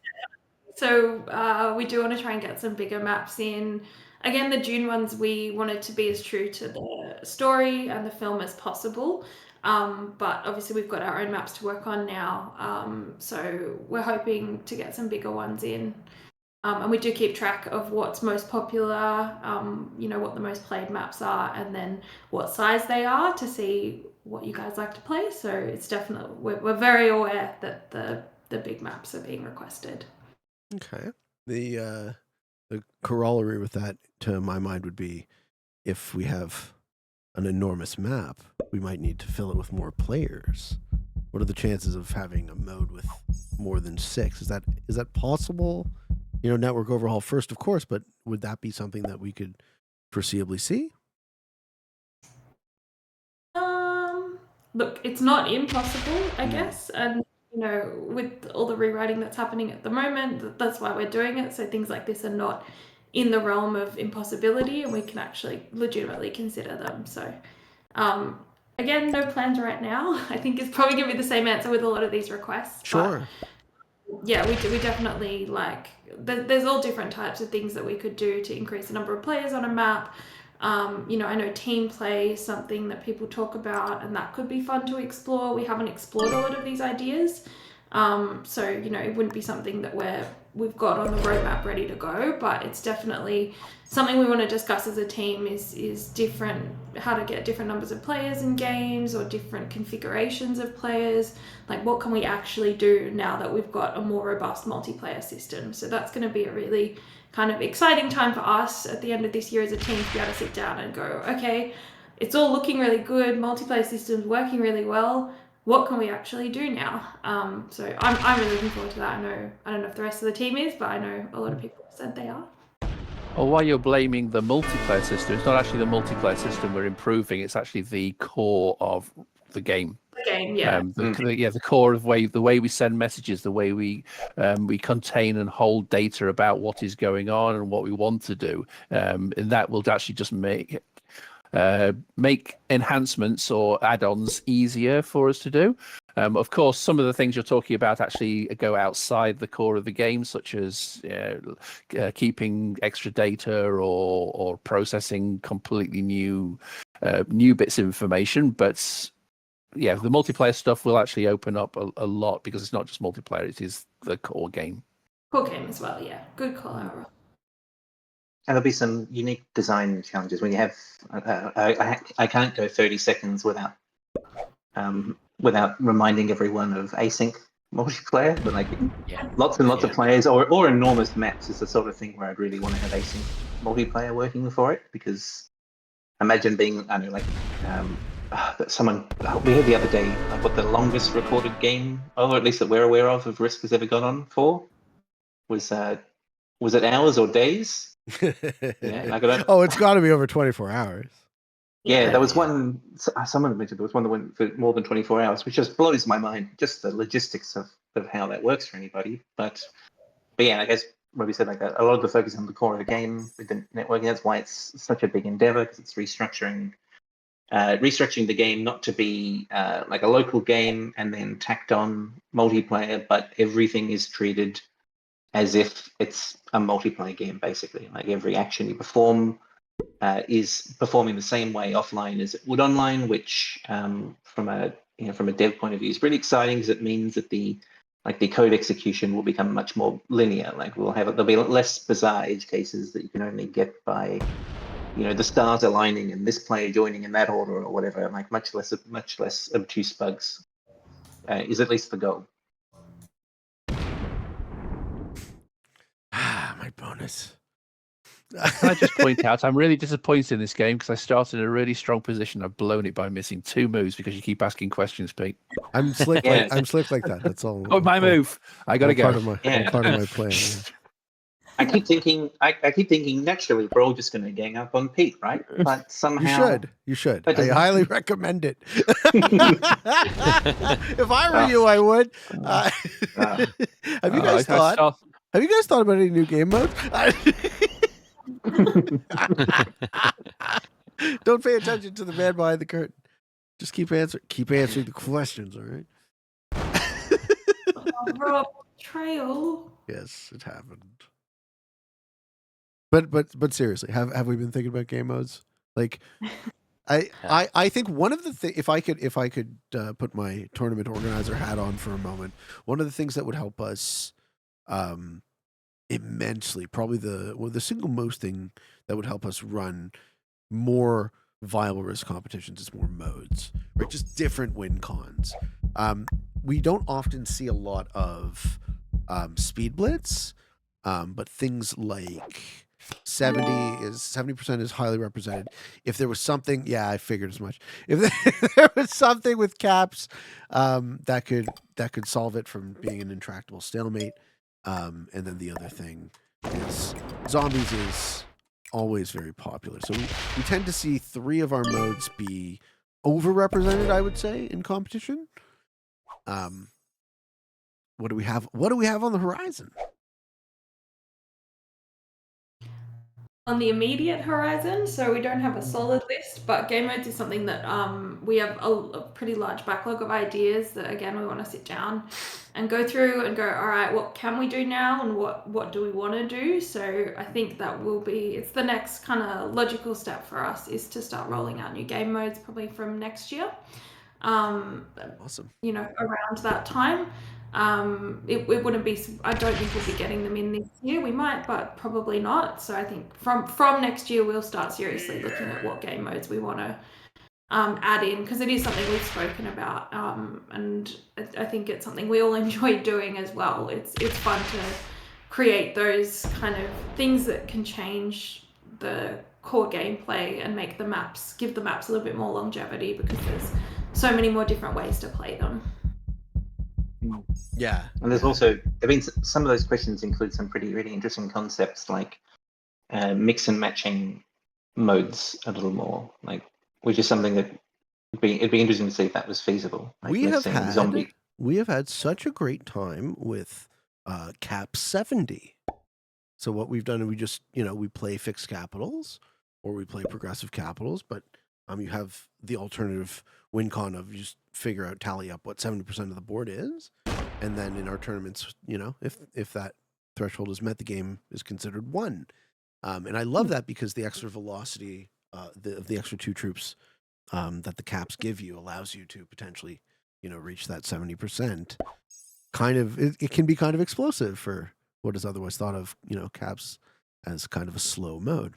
So we do want to try and get some bigger maps in. Again, the Dune ones, we wanted to be as true to the story and the film as possible. But obviously we've got our own maps to work on now. So we're hoping to get some bigger ones in. And we do keep track of what's most popular, what the most played maps are, and then what size they are, to see what you guys like to play. So it's definitely, we're very aware that the big maps are being requested. Okay. The corollary with that, to my mind, would be if we have an enormous map, we might need to fill it with more players. What are the chances of having a mode with more than 6? Is that possible? Network overhaul first, of course, but would that be something that we could foreseeably see? Look, it's not impossible, I guess, and with all the rewriting that's happening at the moment, that's why we're doing it. So things like this are not in the realm of impossibility, and we can actually legitimately consider them. So again, no plans right now. I think it's probably going to be the same answer with a lot of these requests. Sure. yeah, we definitely like. There's all different types of things that we could do to increase the number of players on a map. You know, I know team play is something that people talk about, and that could be fun to explore. We haven't explored a lot of these ideas, so you know, it wouldn't be something that we've got on the roadmap ready to go. But it's definitely something we want to discuss as a team. Is different how to get different numbers of players in games or different configurations of players. Like, what can we actually do now that we've got a more robust multiplayer system? So that's going to be a really kind of exciting time for us at the end of this year as a team to be able to sit down and go, okay, it's all looking really good, multiplayer systems working really well. What can we actually do now? So I'm really looking forward to that. I don't know if the rest of the team is, but I know a lot of people said they are. Well, while you're blaming the multiplayer system, it's not actually the multiplayer system we're improving. It's actually the core of the game. The game, yeah. The core of the way we send messages, the way we contain and hold data about what is going on and what we want to do, and that will actually just make enhancements or add-ons easier for us to do. Of course, some of the things you're talking about actually go outside the core of the game, such as keeping extra data or processing completely new bits of information. But yeah, the multiplayer stuff will actually open up a lot because it's not just multiplayer; it is the core game. Core game as well, yeah. Good call out. And there'll be some unique design challenges when you have. I can't go 30 seconds without reminding everyone of async multiplayer, but like lots and lots of players or enormous maps is the sort of thing where I'd really want to have async multiplayer working for it, because imagine being, I don't know, like someone we heard the other day what the longest recorded game, or at least that we're aware of Risk has ever gone on for was it hours or days? Oh, it's got to be over 24 hours. Yeah, there was one. Someone mentioned there was one that went for more than 24 hours, which just blows my mind. Just the logistics of how that works for anybody. But yeah, I guess what we said, like a lot of the focus on the core of the game with the networking. That's why it's such a big endeavor, because it's restructuring the game not to be like a local game and then tacked on multiplayer, but everything is treated as if it's a multiplayer game, basically. Like every action you perform is performing the same way offline as it would online, which from a dev point of view is really exciting, because it means that the code execution will become much more linear. Like there'll be less bizarre edge cases that you can only get by the stars aligning and this player joining in that order or whatever. Like much less obtuse bugs is at least the goal. My bonus. Can I just point out, I'm really disappointed in this game because I started in a really strong position. I've blown it by missing 2 moves because you keep asking questions, Pete. I'm slick. I'm slick like that. That's all. Oh, my move! I gotta go. Part of my plan. Yeah. I keep thinking naturally we're all just going to gang up on Pete, right? But somehow you should. I highly recommend it. If I were you, I would. Have you guys thought? Have you guys thought about any new game mode? Don't pay attention to the man behind the curtain. Just keep answering the questions, all right? Rob, betrayal. Yes, it happened. But seriously, have we been thinking about game modes? Like, I think one of the things, if I could put my tournament organizer hat on for a moment, one of the things that would help us immensely, probably the single most thing that would help us run more viable Risk competitions is more modes, right? Just different win cons. We don't often see a lot of speed blitz, but things like 70% is highly represented. If there was something, I figured as much. If there was something with caps that could solve it from being an intractable stalemate, and then the other thing is zombies is always very popular. So we tend to see 3 of our modes be overrepresented, I would say, in competition. What do we have? What do we have on the horizon? on the immediate horizon, so we don't have a solid list, but game modes is something that we have a pretty large backlog of ideas that, again, we want to sit down and go through and go, all right, what can we do now and what do we want to do? So I think that will be, it's the next kind of logical step for us, is to start rolling out new game modes probably from next year. Awesome. You know, around that time. It wouldn't be, I don't think we'll be getting them in this year. We might, but probably not. So I think from next year we'll start seriously looking at what game modes we want to add in, because it is something we've spoken about, and I think it's something we all enjoy doing as well. It's fun to create those kind of things that can change the core gameplay and make the maps, give the maps a little bit more longevity, because there's so many more different ways to play them. Yeah. And there's also, I mean, some of those questions include some really interesting concepts, like mix and matching modes a little more, like, which is something that it'd be interesting to see if that was feasible. Like, We let's have say we have had such a great time with Cap 70. So what we've done is we just, we play fixed capitals or we play progressive capitals, but you have the alternative win con of you just figure out, tally up what 70% of the board is. And then in our tournaments, if that threshold is met, the game is considered won. And I love that, because the extra velocity of the extra 2 troops that the caps give you allows you to potentially, reach that 70%. Kind of, it can be kind of explosive for what is otherwise thought of, caps as kind of a slow mode.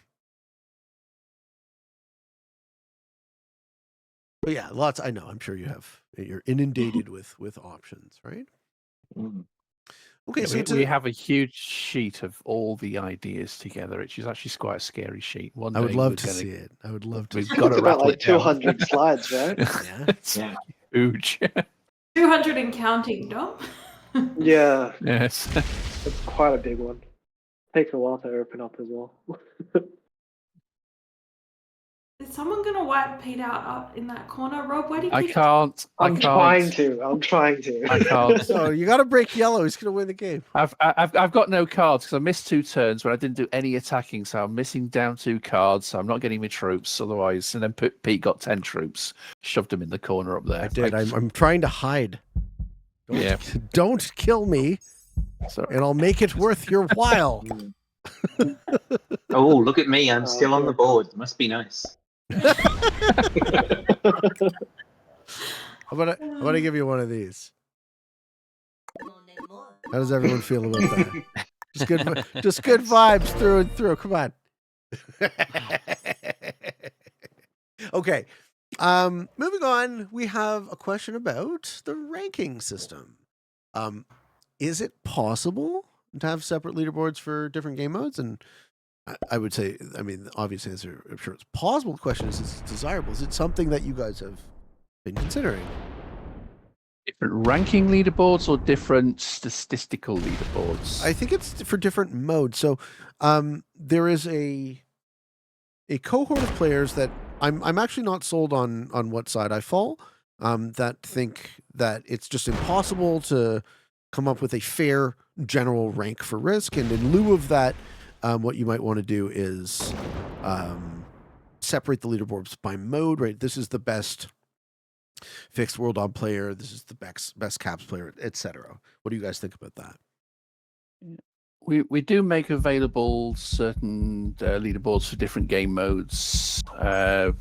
But yeah, lots. I know. I'm sure you're inundated with options, right? Okay, Yeah, so we have a huge sheet of all the ideas together. It's actually quite a scary sheet. One I would day love we're to gonna- see it. I would love to. We've see got It's to about rattle like it down. 200 slides, right? Yeah. It's Yeah. huge. 200 and counting, Dom. Yeah, Yes. it's quite a big one. Takes a while to open up as well. Is someone gonna wipe Pete out in that corner, Rob? Where do you I keep can't. I'm trying to. I can't. So you got to break yellow. He's going to win the game. I've got no cards because I missed 2 turns when I didn't do any attacking, so I'm missing down 2 cards. So I'm not getting my troops otherwise. And then Pete got 10 troops, shoved them in the corner up there. I did. I'm trying to hide. Yeah. Don't kill me, Sorry. and I'll make it worth your while. Oh, look at me! I'm Oh, still on the board. Must be nice. How about I give you one of these? How does everyone feel about that? Just good vibes through and through. Come on. Okay. Moving on, we have a question about the ranking system. Is it possible to have separate leaderboards for different game modes? And I would say, I mean, the obvious answer, I'm sure it's possible. The question is it desirable? Is it something that you guys have been considering? Different ranking leaderboards or different statistical leaderboards? I think it's for different modes. So there is a cohort of players that I'm actually not sold on what side I fall, that think that it's just impossible to come up with a fair general rank for risk. And in lieu of that, what you might want to do is separate the leaderboards by mode, right? This is the best fixed world on player. This is the best caps player, etc. What do you guys think about that? We do make available certain leaderboards for different game modes,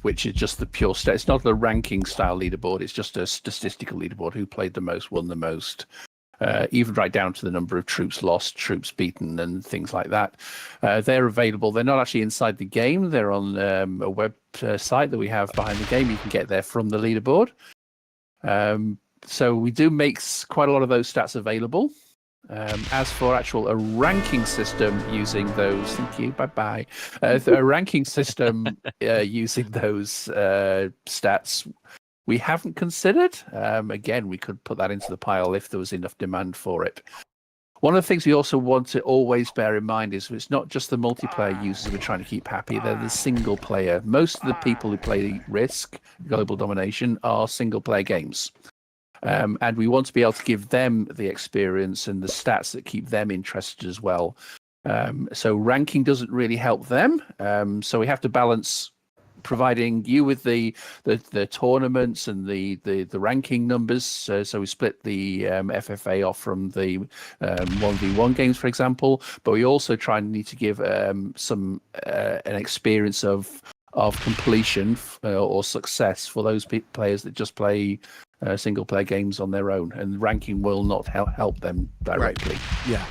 which is just the pure stat. It's not the ranking style leaderboard. It's just a statistical leaderboard. Who played the most, won the most, even right down to the number of troops lost, troops beaten, and things like that. They're available. They're not actually inside the game. They're on a web site that we have behind the game. You can get there from the leaderboard. So we do make quite a lot of those stats available. As for a ranking system using those, thank you, bye-bye. A ranking system using those stats, we haven't considered. Again, we could put that into the pile if there was enough demand for it. One of the things we also want to always bear in mind is it's not just the multiplayer users we're trying to keep happy, they're the single player. Most of the people who play Risk, Global Domination, are single player games. And we want to be able to give them the experience and the stats that keep them interested as well. So ranking doesn't really help them. So we have to balance providing you with the tournaments and the ranking numbers. So we split the FFA off from the 1v1 games, for example. But we also need to give some an experience of completion or success for those players that just play single player games on their own, and ranking will not help them directly. Yeah.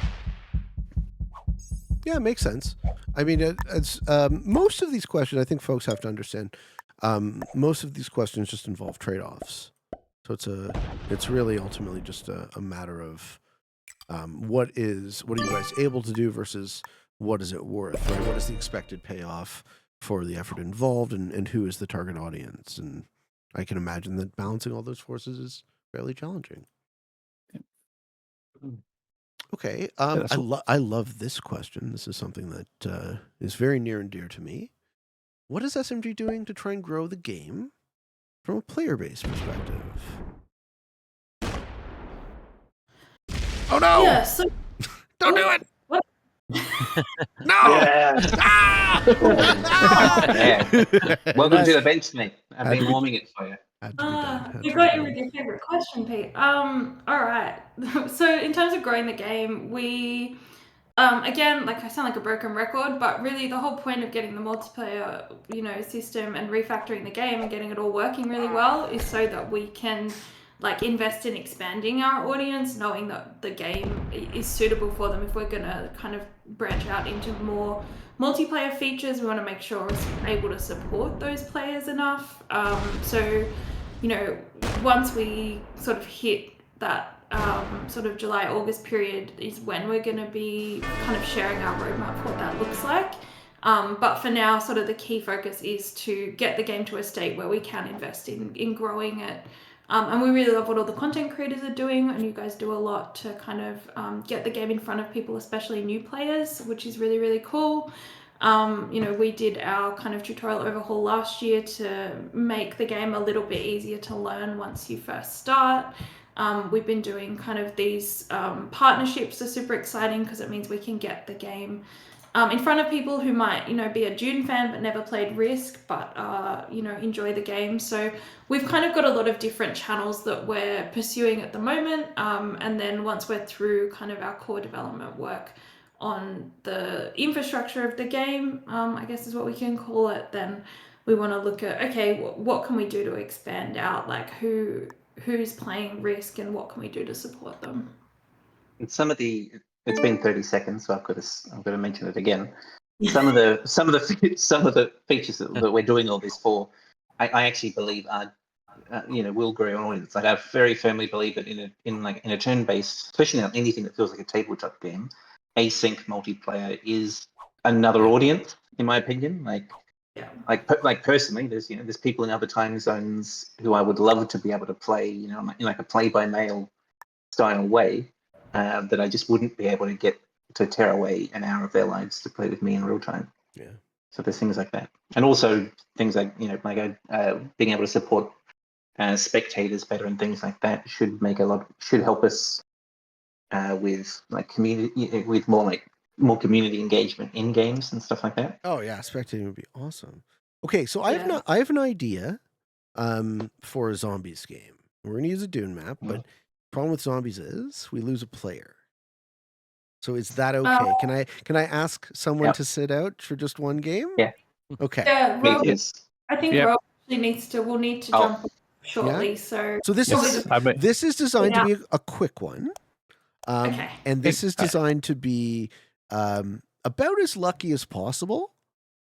Yeah, it makes sense. I mean, it's most of these questions, I think folks have to understand, most of these questions just involve trade-offs. So it's really ultimately just a matter of what are you guys able to do versus what is it worth, right? What is the expected payoff for the effort involved, and who is the target audience? And I can imagine that balancing all those forces is fairly challenging. Okay, I love this question. This is something that is very near and dear to me. What is SMG doing to try and grow the game from a player-based perspective? Oh no! Yeah, so Don't do it! What? No! Yeah. Ah! Yeah. Welcome to the bench, mate. I've been warming it for you. Had to be done. Had to we be got you done. with your favorite question, Pete. All right. So in terms of growing the game, we again, like I sound like a broken record, but really the whole point of getting the multiplayer, system and refactoring the game and getting it all working really well is so that we can invest in expanding our audience, knowing that the game is suitable for them. If we're gonna kind of branch out into more multiplayer features, we want to make sure we're able to support those players enough. So once we sort of hit that sort of July, August period is when we're going to be kind of sharing our roadmap for what that looks like. But for now, sort of the key focus is to get the game to a state where we can invest in growing it. And we really love what all the content creators are doing, and you guys do a lot to kind of get the game in front of people, especially new players, which is really, really cool. We did our kind of tutorial overhaul last year to make the game a little bit easier to learn once you first start. We've been doing kind of these partnerships are super exciting because it means we can get the game in front of people who might, be a Dune fan but never played Risk, but enjoy the game. So we've kind of got a lot of different channels that we're pursuing at the moment. And then once we're through kind of our core development work on the infrastructure of the game, I guess is what we can call it, then we want to look at, okay, what can we do to expand out, who's playing Risk and what can we do to support them? And it's been 30 seconds, so I've got to mention it again. Some of the features that we're doing all this for, I actually believe are, will grow an audience. Like I very firmly believe that in a turn-based, especially on anything that feels like a tabletop game, async multiplayer is another audience, in my opinion. Like personally, there's people in other time zones who I would love to be able to play, in like a play-by-mail style way, that I just wouldn't be able to get to tear away an hour of their lives to play with me in real time. Yeah. So there's things like that, and also things like being able to support spectators better and things like that should help us with community, with more community engagement in games and stuff like that. Oh yeah, spectating would be awesome. Okay, so I have an idea for a zombies game. We're gonna use a Dune map, but problem with zombies is we lose a player. So is that okay? Can I ask someone to sit out for just one game? Yeah. Okay. Yeah, Rob, Yes. I think Rob actually will need to jump shortly. Yeah? So this is designed to be a quick one. Okay. And this is designed to be about as lucky as possible.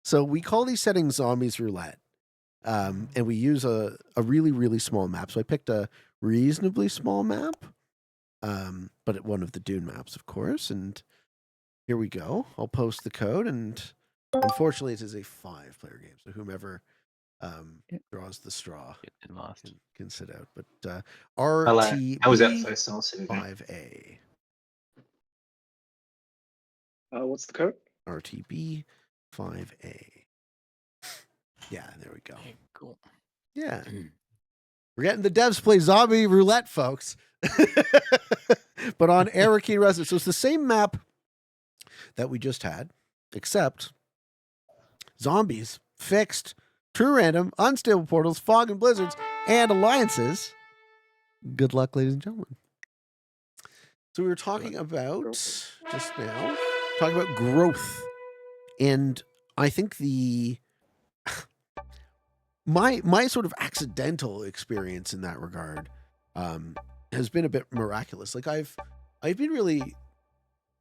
So we call these settings Zombies Roulette. And we use a really, really small map. So I picked a reasonably small map, but one of the Dune maps, of course. And here we go. I'll post the code. And unfortunately, it is a 5-player game. So whomever draws the straw can sit out. But RTB I was out first, so I'll sit 5A. What's the code? RTB 5A. Yeah, there we go. Okay, cool. Yeah. We're getting the devs play zombie roulette, folks. But on Air Key Resident. So it's the same map that we just had, except zombies, fixed, true random, unstable portals, fog and blizzards, and alliances. Good luck, ladies and gentlemen. So we were talking about just now, talking about growth, and I think my sort of accidental experience in that regard has been a bit miraculous. Like I've been really,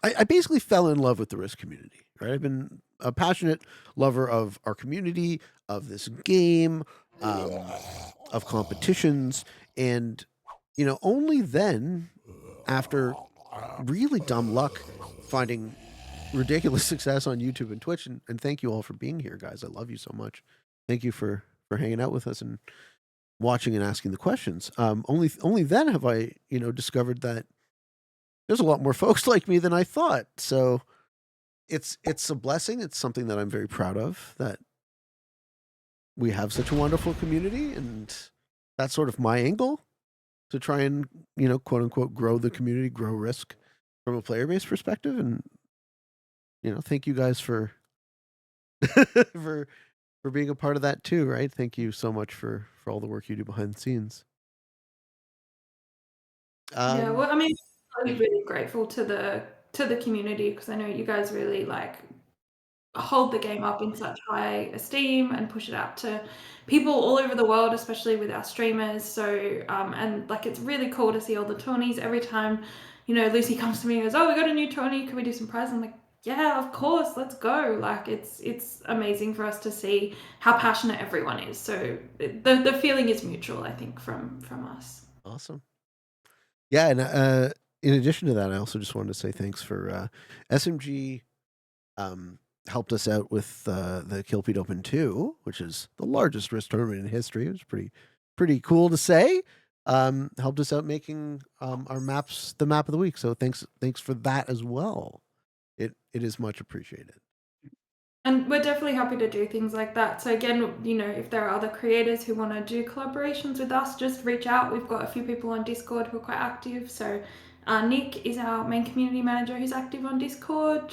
I basically fell in love with the Risk community. Right, I've been a passionate lover of our community, of this game, of competitions, and only then, after really dumb luck, finding ridiculous success on YouTube and Twitch, and thank you all for being here, guys. I love you so much. Thank you for hanging out with us and watching and asking the questions. Only then have I discovered that there's a lot more folks like me than I thought. So it's a blessing. It's something that I'm very proud of, that we have such a wonderful community, and that's sort of my angle, to try and quote unquote grow the community, grow Risk from a player base perspective. And thank you guys for for being a part of that too, right? Thank you so much for all the work you do behind the scenes. Yeah, well, I mean, I'm really grateful to the community, because I know you guys really hold the game up in such high esteem and push it out to people all over the world, especially with our streamers. So and it's really cool to see all the tourneys every time. Lucy comes to me and goes, "Oh, we got a new tourney. Can we do some prizes?" I'm like, "Yeah, of course, let's go." It's amazing for us to see how passionate everyone is. So the feeling is mutual, I think, from us. Awesome. Yeah, and in addition to that, I also just wanted to say thanks for SMG. Helped us out with the Kilpede Open 2, which is the largest Risk tournament in history. It was pretty cool to say. Helped us out making our maps the map of the week. So thanks for that as well. It is much appreciated. And we're definitely happy to do things like that. So again, if there are other creators who want to do collaborations with us, just reach out. We've got a few people on Discord who are quite active. So Nick is our main community manager who's active on Discord.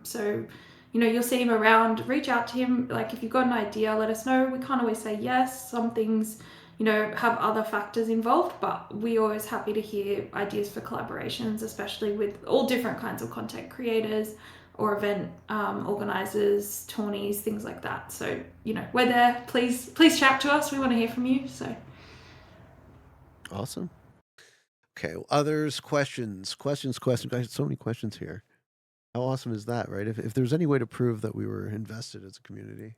So you'll see him around. Reach out to him. If you've got an idea, let us know. We can't always say yes. Some things have other factors involved, but we're always happy to hear ideas for collaborations, especially with all different kinds of content creators or event organizers, tourneys, things like that. So we're there. Please chat to us. We want to hear from you. So awesome. Okay, others, questions. Guys, so many questions here. How awesome is that, right? If there's any way to prove that we were invested as a community.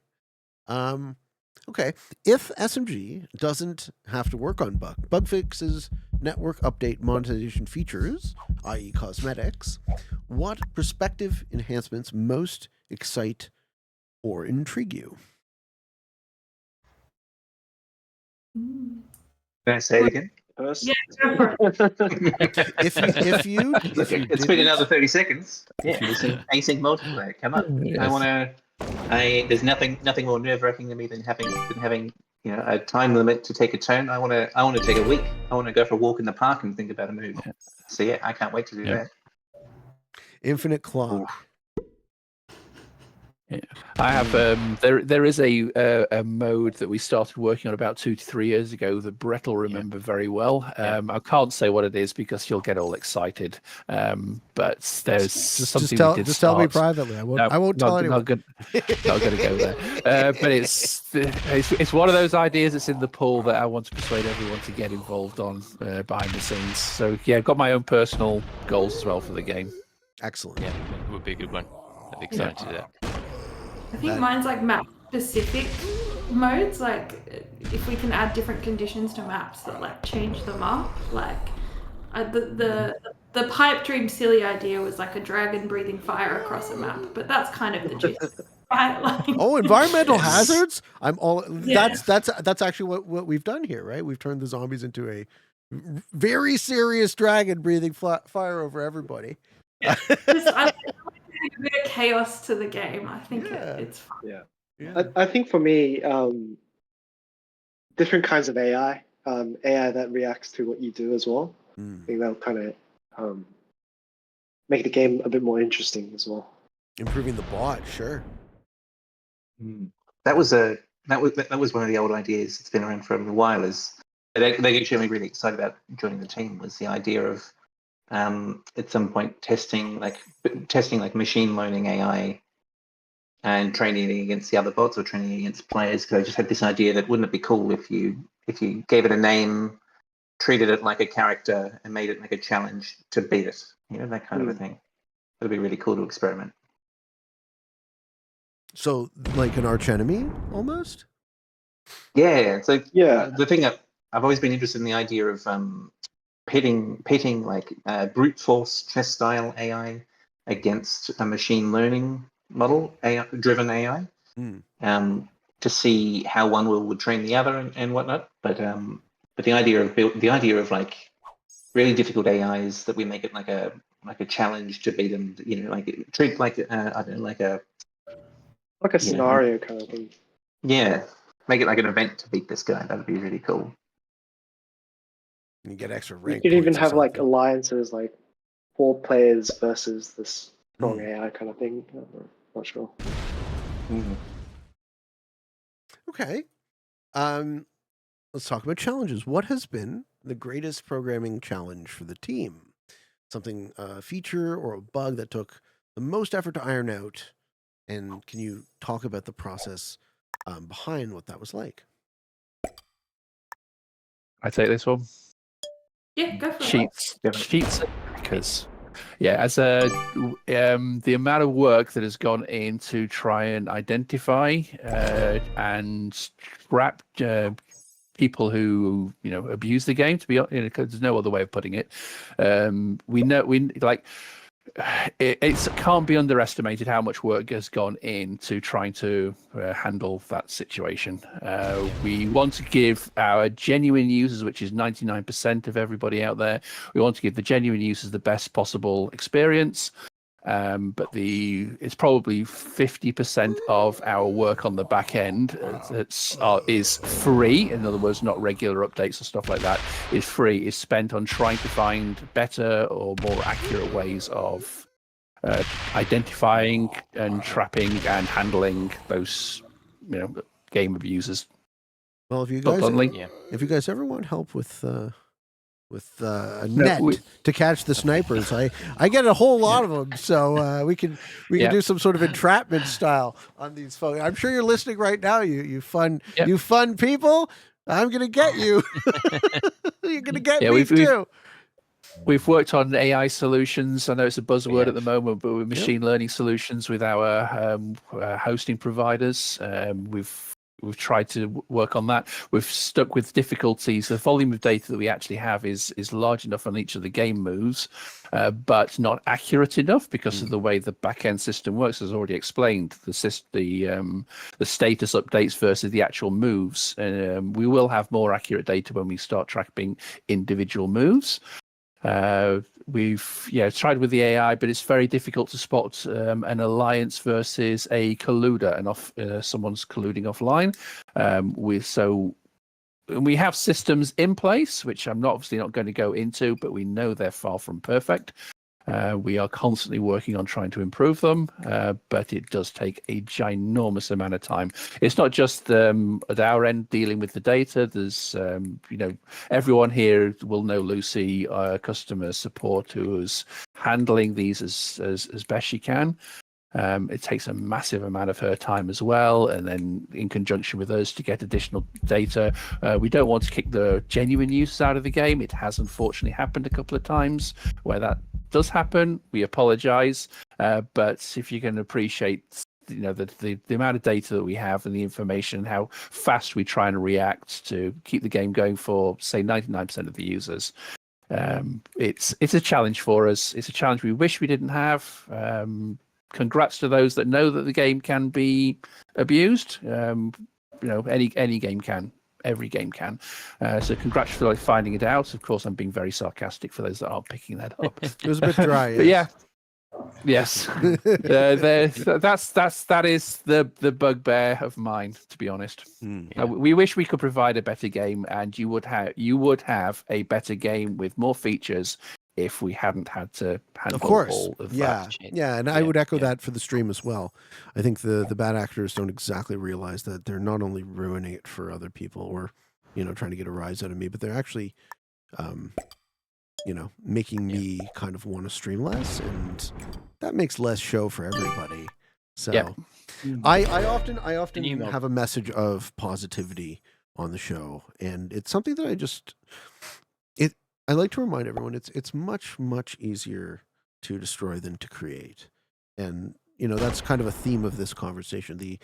Okay, if SMG doesn't have to work on bug fixes, network update monetization features, i.e. cosmetics, what prospective enhancements most excite or intrigue you? Can I say it again? yeah, go for it. If you It's been another 30 seconds. Yeah, async multiplayer. Come on. Yes. There's nothing more nerve-wracking than me than having a time limit to take a turn. I want to take a week. I want to go for a walk in the park and think about a move. So yeah, I can't wait to do that. Infinite clock. Yeah. I have there is a mode that we started working on about 2 to 3 years ago that Brett will remember very well. I can't say what it is because he'll get all excited. But there's something just tell me privately. I won't tell anyone. Not going to go there. But it's one of those ideas that's in the pool that I want to persuade everyone to get involved on behind the scenes. So yeah, I've got my own personal goals as well for the game. Excellent. Yeah, it would be a good one. I'd be excited to do that. I think mine's map specific modes. If we can add different conditions to maps that change them up. The pipe dream silly idea was a dragon breathing fire across a map, but that's kind of the gist. Right? Environmental hazards. I'm all. Yeah. That's actually what we've done here, right? We've turned the zombies into a very serious dragon breathing fire over everybody. Yeah. I a bit of chaos to the game. I think it's fun. Yeah. I think for me, different kinds of AI that reacts to what you do as well. I think that'll kind of make the game a bit more interesting as well. Improving the bot, sure. That was one of the old ideas that's been around for a while. Is they actually made me really excited about joining the team was the idea of at some point testing like machine learning AI and training it against the other bots or training it against players. Because I just had this idea that wouldn't it be cool if you gave it a name, treated it like a character, and made it like a challenge to beat it. You know, that kind of a thing. It'd be really cool to experiment. So, like an arch enemy, almost. Yeah. So Yeah. the thing I've always been interested in the idea of pitting like brute force chess style AI against a machine learning model driven AI, to see how one would train the other and whatnot. But the idea of like really difficult AIs that we make it like a challenge to beat them. You know, like treat like I don't know, like a scenario kind of thing. Yeah, make it like an event to beat this guy. That would be really cool. You get extra You rank. could even points or have like something. alliances, like 4 players versus this strong AI kind of thing. I'm not sure. Okay. Let's talk about challenges. What has been the greatest programming challenge for the team? Something, a feature or a bug that took the most effort to iron out, and can you talk about the process behind what that was like? I take this one. Yeah, go for it. Cheats and hackers. Yeah, as the amount of work that has gone in to try and identify and trap people who abuse the game. To be honest, because there's no other way of putting it. It can't be underestimated how much work has gone into trying to handle that situation. We want to give our genuine users, which is 99% of everybody out there, we want to give the genuine users the best possible experience. But it's probably 50% of our work on the back end is free. In other words, not regular updates or stuff like that. Is free. Is spent on trying to find better or more accurate ways of identifying and trapping and handling those, game abusers. Well, if you Not guys, bluntly. if you guys ever want help with a net to catch the snipers, I get a whole lot of them, so we can do some sort of entrapment style on these folks. I'm sure you're listening right now. You fun people. I'm gonna get you. You're gonna get me too. We've worked on AI solutions. I know it's a buzzword at the moment, but with machine learning solutions with our hosting providers. We've tried to work on that. We've stuck with difficulties. The volume of data that we actually have is large enough on each of the game moves, but not accurate enough because of the way the back-end system works. As already explained, the status updates versus the actual moves. We will have more accurate data when we start tracking individual moves. We've tried with the AI, but it's very difficult to spot an alliance versus a colluder, and someone's colluding offline. We have systems in place, which I'm obviously not going to go into, but we know they're far from perfect. We are constantly working on trying to improve them, but it does take a ginormous amount of time. It's not just at our end dealing with the data. There's, everyone here will know Lucy, our customer support, who is handling these as best she can. It takes a massive amount of her time as well, and then in conjunction with us to get additional data. We don't want to kick the genuine users out of the game. It has unfortunately happened a couple of times where that does happen. We apologize, but if you can appreciate the amount of data that we have and the information, how fast we try and react to keep the game going for, say, 99% of the users, it's a challenge for us. It's a challenge we wish we didn't have. Congrats to those that know that the game can be abused. Any game can. Every game can. So congrats for finding it out. Of course, I'm being very sarcastic for those that aren't picking that up. It was a bit dry. But yes. That is the bugbear of mine, to be honest. We wish we could provide a better game, and you would have a better game with more features if we hadn't had to handle Of course. all of Yeah. that. Yeah. And I would echo yeah. that for the stream as well. I think the bad actors don't exactly realize that they're not only ruining it for other people or, trying to get a rise out of me, but they're actually, making me kind of want to stream less, and that makes less show for everybody. So Yeah. I often you have a message of positivity on the show, and it's something that I like to remind everyone it's much, much easier to destroy than to create. And that's kind of a theme of this conversation, the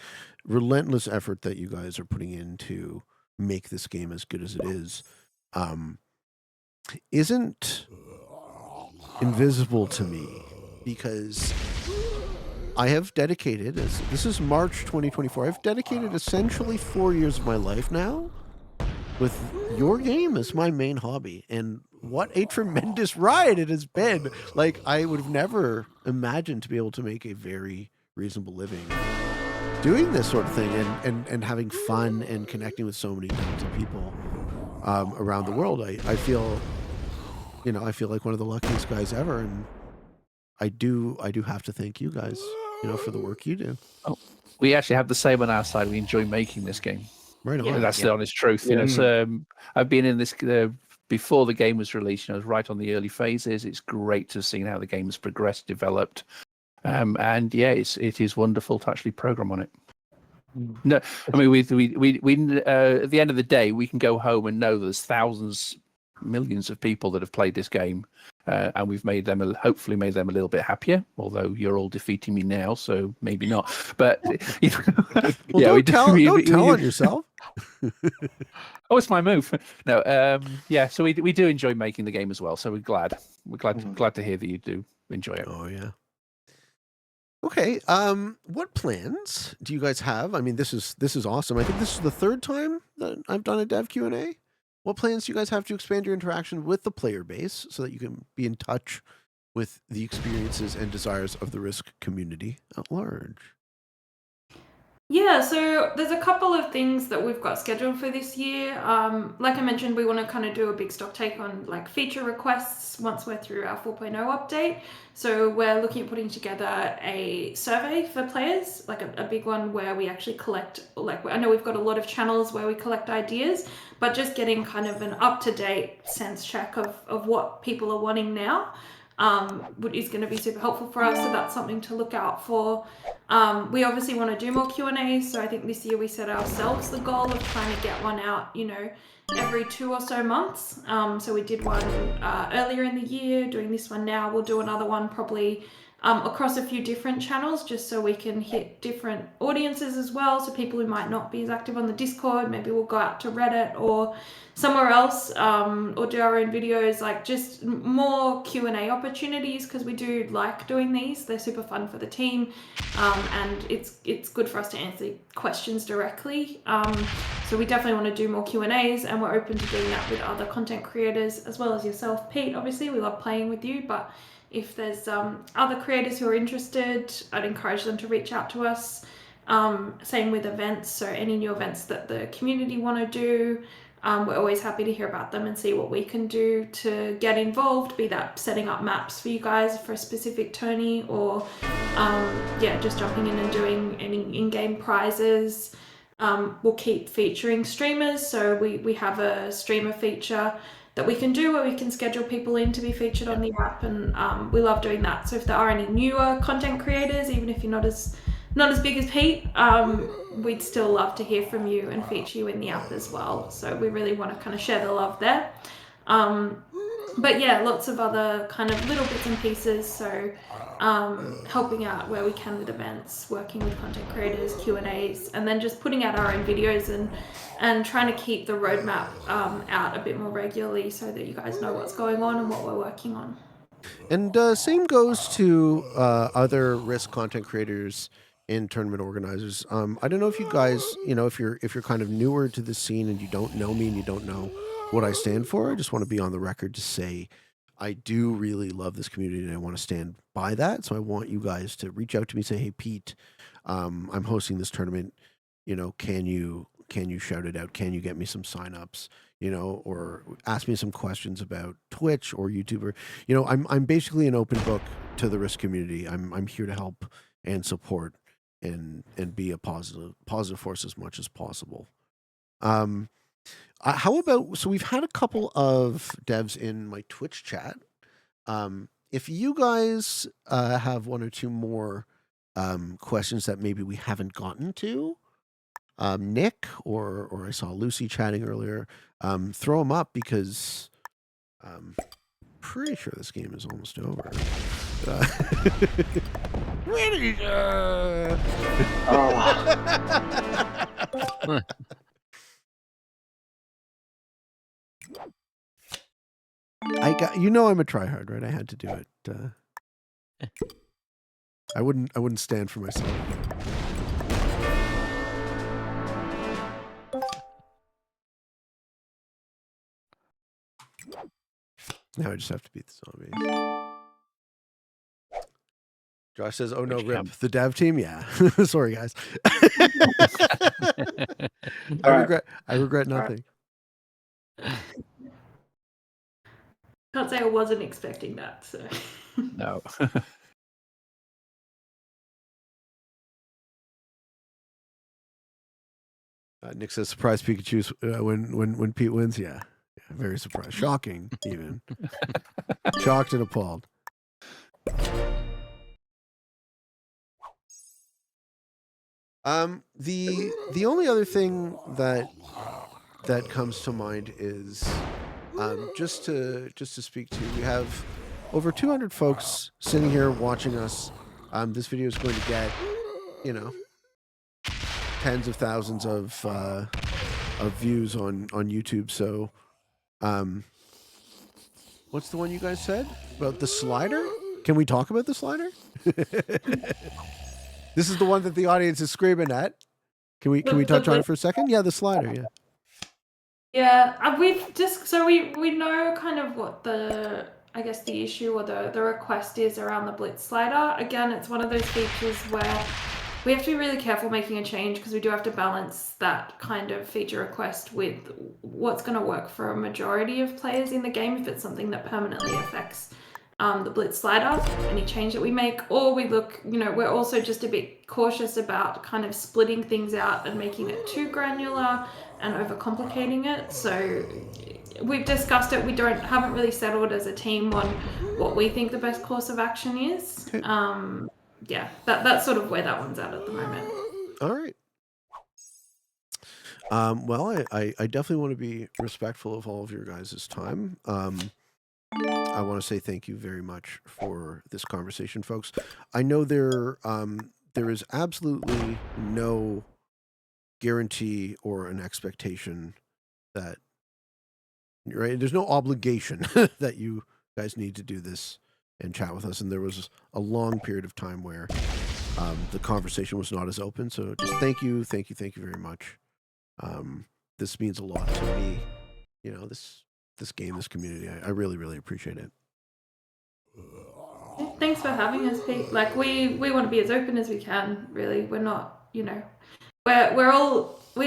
relentless effort that you guys are putting in to make this game as good as it is isn't invisible to me, because I have dedicated, this is March 2024, I've dedicated essentially 4 years of my life now with your game as my main hobby, and what a tremendous ride it has been. Like, I would have never imagined to be able to make a very reasonable living doing this sort of thing, and having fun and connecting with so many talented people around the world. I feel like one of the luckiest guys ever, and I do have to thank you guys, for the work you do. Oh, we actually have the same on our side. We enjoy making this game. Right on. Yeah. That's the honest truth. So I've been in this before the game was released. I was right on the early phases. It's great to see how the game has progressed, developed, and yeah, it is wonderful to actually program on it. No, I mean, we at the end of the day, we can go home and know there's thousands, millions of people that have played this game, and we've hopefully made them a little bit happier. Although you're all defeating me now, so maybe not. But Well, don't tell on yourself. Oh, it's my move. No, yeah. So we do enjoy making the game as well. So we're glad to hear that you do enjoy it. Oh yeah. Okay. What plans do you guys have? I mean, this is awesome. I think this is the third time that I've done a dev Q&A. What plans do you guys have to expand your interaction with the player base so that you can be in touch with the experiences and desires of the Risk community at large? Yeah, so there's a couple of things that we've got scheduled for this year. Like I mentioned, we want to kind of do a big stock take on like feature requests once we're through our 4.0 update. So we're looking at putting together a survey for players, like a big one where we actually collect, like I know we've got a lot of channels where we collect ideas, but just getting kind of an up-to-date sense check of what people are wanting now. Is going to be super helpful for us, so that's something to look out for. We obviously want to do more Q&As, so I think this year we set ourselves the goal of trying to get one out, every 2 or so months. So we did one earlier in the year, doing this one now. We'll do another one probably across a few different channels, just so we can hit different audiences as well. So people who might not be as active on the Discord, maybe we'll go out to Reddit or somewhere else, or do our own videos, like just more Q&A opportunities, because we do like doing these. They're super fun for the team, and it's good for us to answer questions directly. So we definitely want to do more Q&As, and we're open to doing that with other content creators as well as yourself, Pete. Obviously, we love playing with you, but if there's other creators who are interested, I'd encourage them to reach out to us. Same with events, so any new events that the community want to do, we're always happy to hear about them and see what we can do to get involved, be that setting up maps for you guys for a specific tourney, or just jumping in and doing any in-game prizes. We'll keep featuring streamers, so we have a streamer feature that we can do where we can schedule people in to be featured on the app, and we love doing that. So if there are any newer content creators, even if you're not as big as Pete, we'd still love to hear from you and feature you in the app as well. So we really want to kind of share the love there. But yeah, lots of other kind of little bits and pieces. So helping out where we can with events, working with content creators, Q&As, and then just putting out our own videos and trying to keep the roadmap out a bit more regularly so that you guys know what's going on and what we're working on. And same goes to other Risk content creators and tournament organizers. I don't know if you guys, if you're kind of newer to the scene and you don't know me and you don't know what I stand for, I just want to be on the record to say I do really love this community and I want to stand by that. So I want you guys to reach out to me, say, hey, Pete, I'm hosting this tournament. Can you can you shout it out? Can you get me some signups? You know, or ask me some questions about Twitch or YouTube. Or, you know, I'm basically an open book to the Risk community. I'm here to help and support and be a positive force as much as possible. How about, so we've had a couple of devs in my Twitch chat. If you guys have one or two more questions that maybe we haven't gotten to, Nick or I saw Lucy chatting earlier, throw them up because I'm pretty sure this game is almost over. Ready? You know I'm a tryhard, right? I had to do it. I wouldn't stand for myself. Now I just have to beat the zombies. Josh says, "Oh no, rip the dev team." Yeah, sorry guys. I regret nothing. Can't say I wasn't expecting that. So No. Nick says, "Surprise Pikachu when Pete wins." Yeah, very surprised, shocking, even shocked and appalled. The only other thing that comes to mind is just to speak to. We have over 200 folks sitting here watching us. This video is going to get, you know, tens of thousands of views on YouTube. So, what's the one you guys said about the slider? Can we talk about the slider? This is the one that the audience is screaming at. Can we touch on it for a second? Yeah, the slider. Yeah. Yeah, we've just we know kind of what the issue or the request is around the blitz slider. Again, it's one of those features where we have to be really careful making a change because we do have to balance that kind of feature request with what's going to work for a majority of players in the game if it's something that permanently affects the blitz slider, any change that we make, or we look, you know, we're also just a bit cautious about kind of splitting things out and making it too granular and overcomplicating it. So we've discussed it. We haven't really settled as a team on what we think the best course of action is. Yeah, that's sort of where that one's at the moment. All right. Well, I definitely want to be respectful of all of your guys' time. I want to say thank you very much for this conversation, folks. I know there is absolutely no guarantee or an expectation that, right? There's no obligation that you guys need to do this and chat with us. And there was a long period of time where the conversation was not as open. So just thank you very much. This means a lot to me. You know, this game, this community. I really, really appreciate it. Thanks for having us, Pete. Like we want to be as open as we can. Really, we're not. You know, we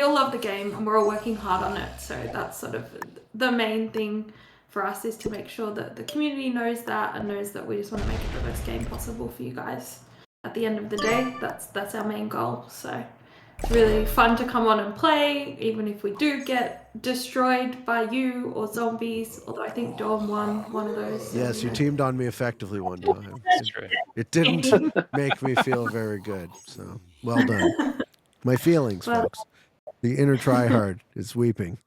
all love the game and we're all working hard on it. So that's sort of the main thing for us, is to make sure that the community knows that and knows that we just want to make it the best game possible for you guys. At the end of the day, that's our main goal. So it's really fun to come on and play, even if we do get destroyed by you or zombies. Although I think Dom won one of those. So, yes, you teamed on me effectively one time. That's true. It didn't make me feel very good. So well done. My feelings, folks. The inner tryhard is weeping.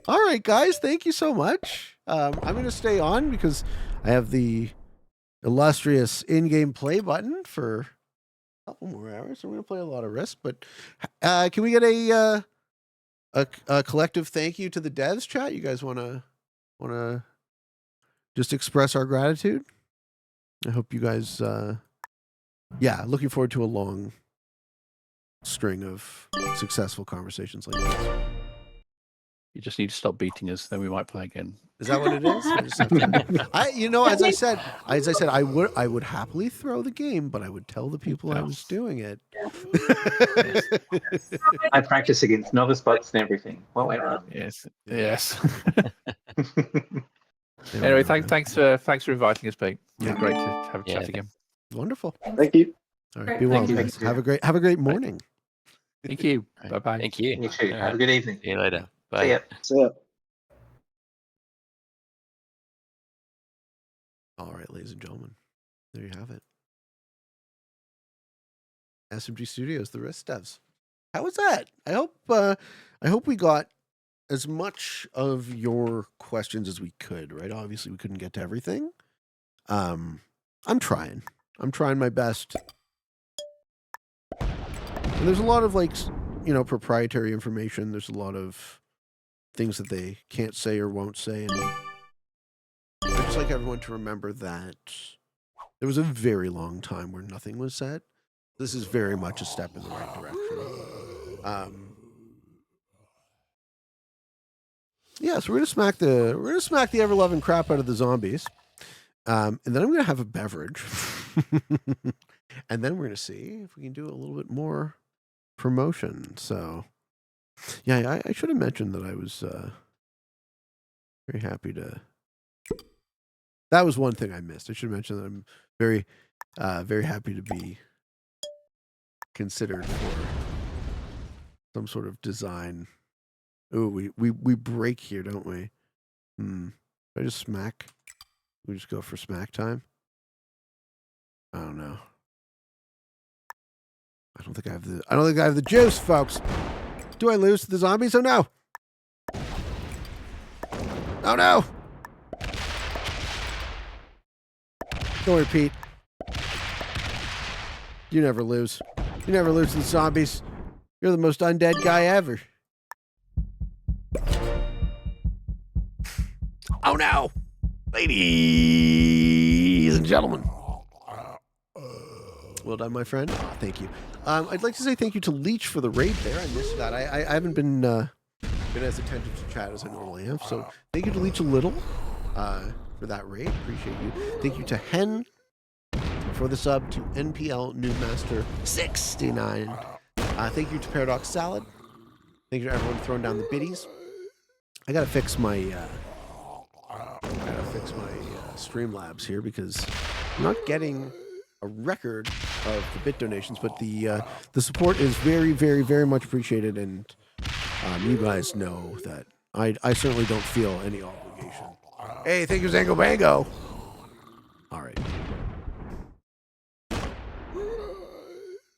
All right, guys. Thank you so much. I'm going to stay on because I have the illustrious in-game play button for a couple more hours. So we're going to play a lot of Risk. But can we get a collective thank you to the devs chat? You guys want to just express our gratitude? I hope you guys, looking forward to a long string of successful conversations like this. You just need to stop beating us, then we might play again. Is that what it is? I just have to- as I said, I would happily throw the game, but I would tell the people I was doing it. I practice against novice bots and everything. What went wrong? Yes. Anyway, thanks for inviting us, Pete. Yeah. Great to have a Yeah, chat again. Wonderful. Thank you. All right, Great, be well, thank you. guys. Have a great morning. Thank you. Right. Bye bye. Thank you. You too. All Have a right. good evening. See you later. See Bye. ya. So All right, ladies and gentlemen, there you have it. SMG Studios, the Risk Devs. How was that? I hope we got as much of your questions as we could. Right? Obviously, we couldn't get to everything. I'm trying my best. And there's a lot of proprietary information. There's a lot of things that they can't say or won't say, and I'd just like everyone to remember that there was a very long time where nothing was said. This is very much a step in the right direction. So we're gonna smack the ever-loving crap out of the zombies, and then I'm gonna have a beverage, and then we're gonna see if we can do a little bit more promotion. So, yeah, I should have mentioned that I was very happy to. That was one thing I missed. I should mention that I'm very, very happy to be considered for some sort of design. Ooh, we break here, don't we? I just smack. We just go for smack time. I don't know. I don't think I have the juice, folks. Do I lose to the zombies? Oh no! Oh no! Don't worry, Pete. You never lose. You never lose to the zombies. You're the most undead guy ever. Oh no! Ladies and gentlemen. Well done, my friend. Oh, thank you. I'd like to say thank you to Leech for the raid there. I missed that. I haven't been as attentive to chat as I normally have. So thank you to Leech a little for that raid. Appreciate you. Thank you to Hen for the sub, to NPL Newmaster 69. Thank you to Paradox Salad. Thank you to everyone throwing down the biddies. I gotta fix my Streamlabs here because I'm not getting a record of the bit donations, but the support is very, very, very much appreciated, and you guys know that I certainly don't feel any obligation. Hey, thank you, Zango Bango. All right.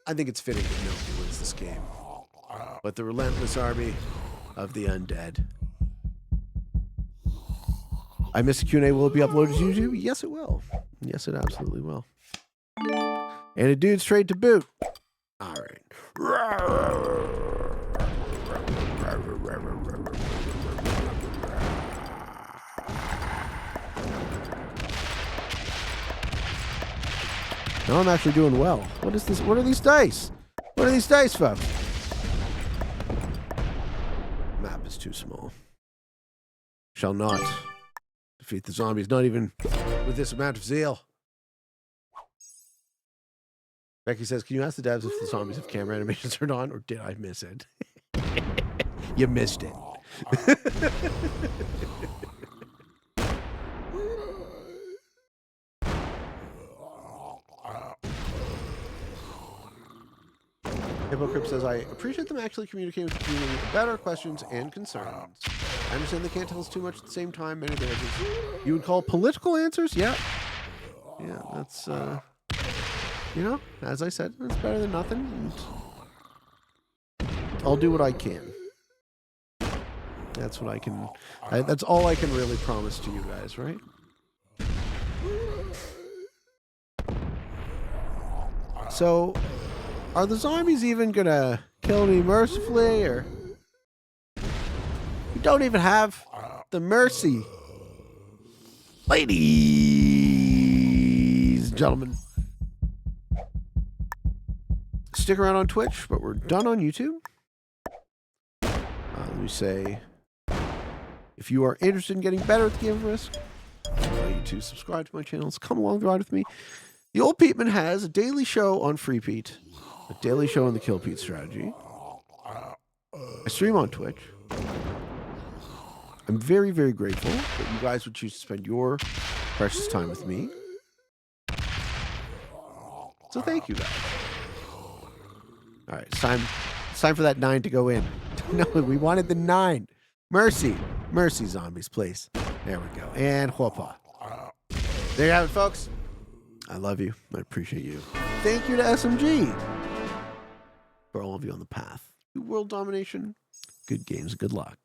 I think it's fitting that nobody wins this game, but the relentless army of the undead. I missed a Q&A. Will it be uploaded to YouTube? Yes, it will. Yes, it absolutely will. And a dude straight to boot. All right. No, I'm actually doing well. What is this? What are these dice? What are these dice, folks? Map is too small. Shall not defeat the zombies, not even with this amount of zeal. Becky says, can you ask the devs if the zombies have camera animations turned on, or did I miss it? You missed it. Hippocrypt says, I appreciate them actually communicating with the community about our questions and concerns. I understand they can't tell us too much at the same time. Many of the answers you would call political answers? Yeah. Yeah, that's, as I said, it's better than nothing. And I'll do what I can. That's what I can, that's all I can really promise to you guys, right? So, are the zombies even gonna kill me mercifully, or we don't even have the mercy? Ladies and gentlemen, stick around on Twitch, but we're done on YouTube. Let me say If you are interested in getting better at the game of Risk, I invite you to subscribe to my channels. Come along the ride with me. The Old Peteman has a daily show on Free Pete, a daily show on the Kill Pete strategy. I stream on Twitch. I'm very, very grateful that you guys would choose to spend your precious time with me. So thank you guys. All right, it's time for that 9 to go in. No, we wanted the 9. Mercy, zombies, please. There we go. And whoopah. There you have it, folks. I love you. I appreciate you. Thank you to SMG for all of you on the path to world domination. Good games. Good luck.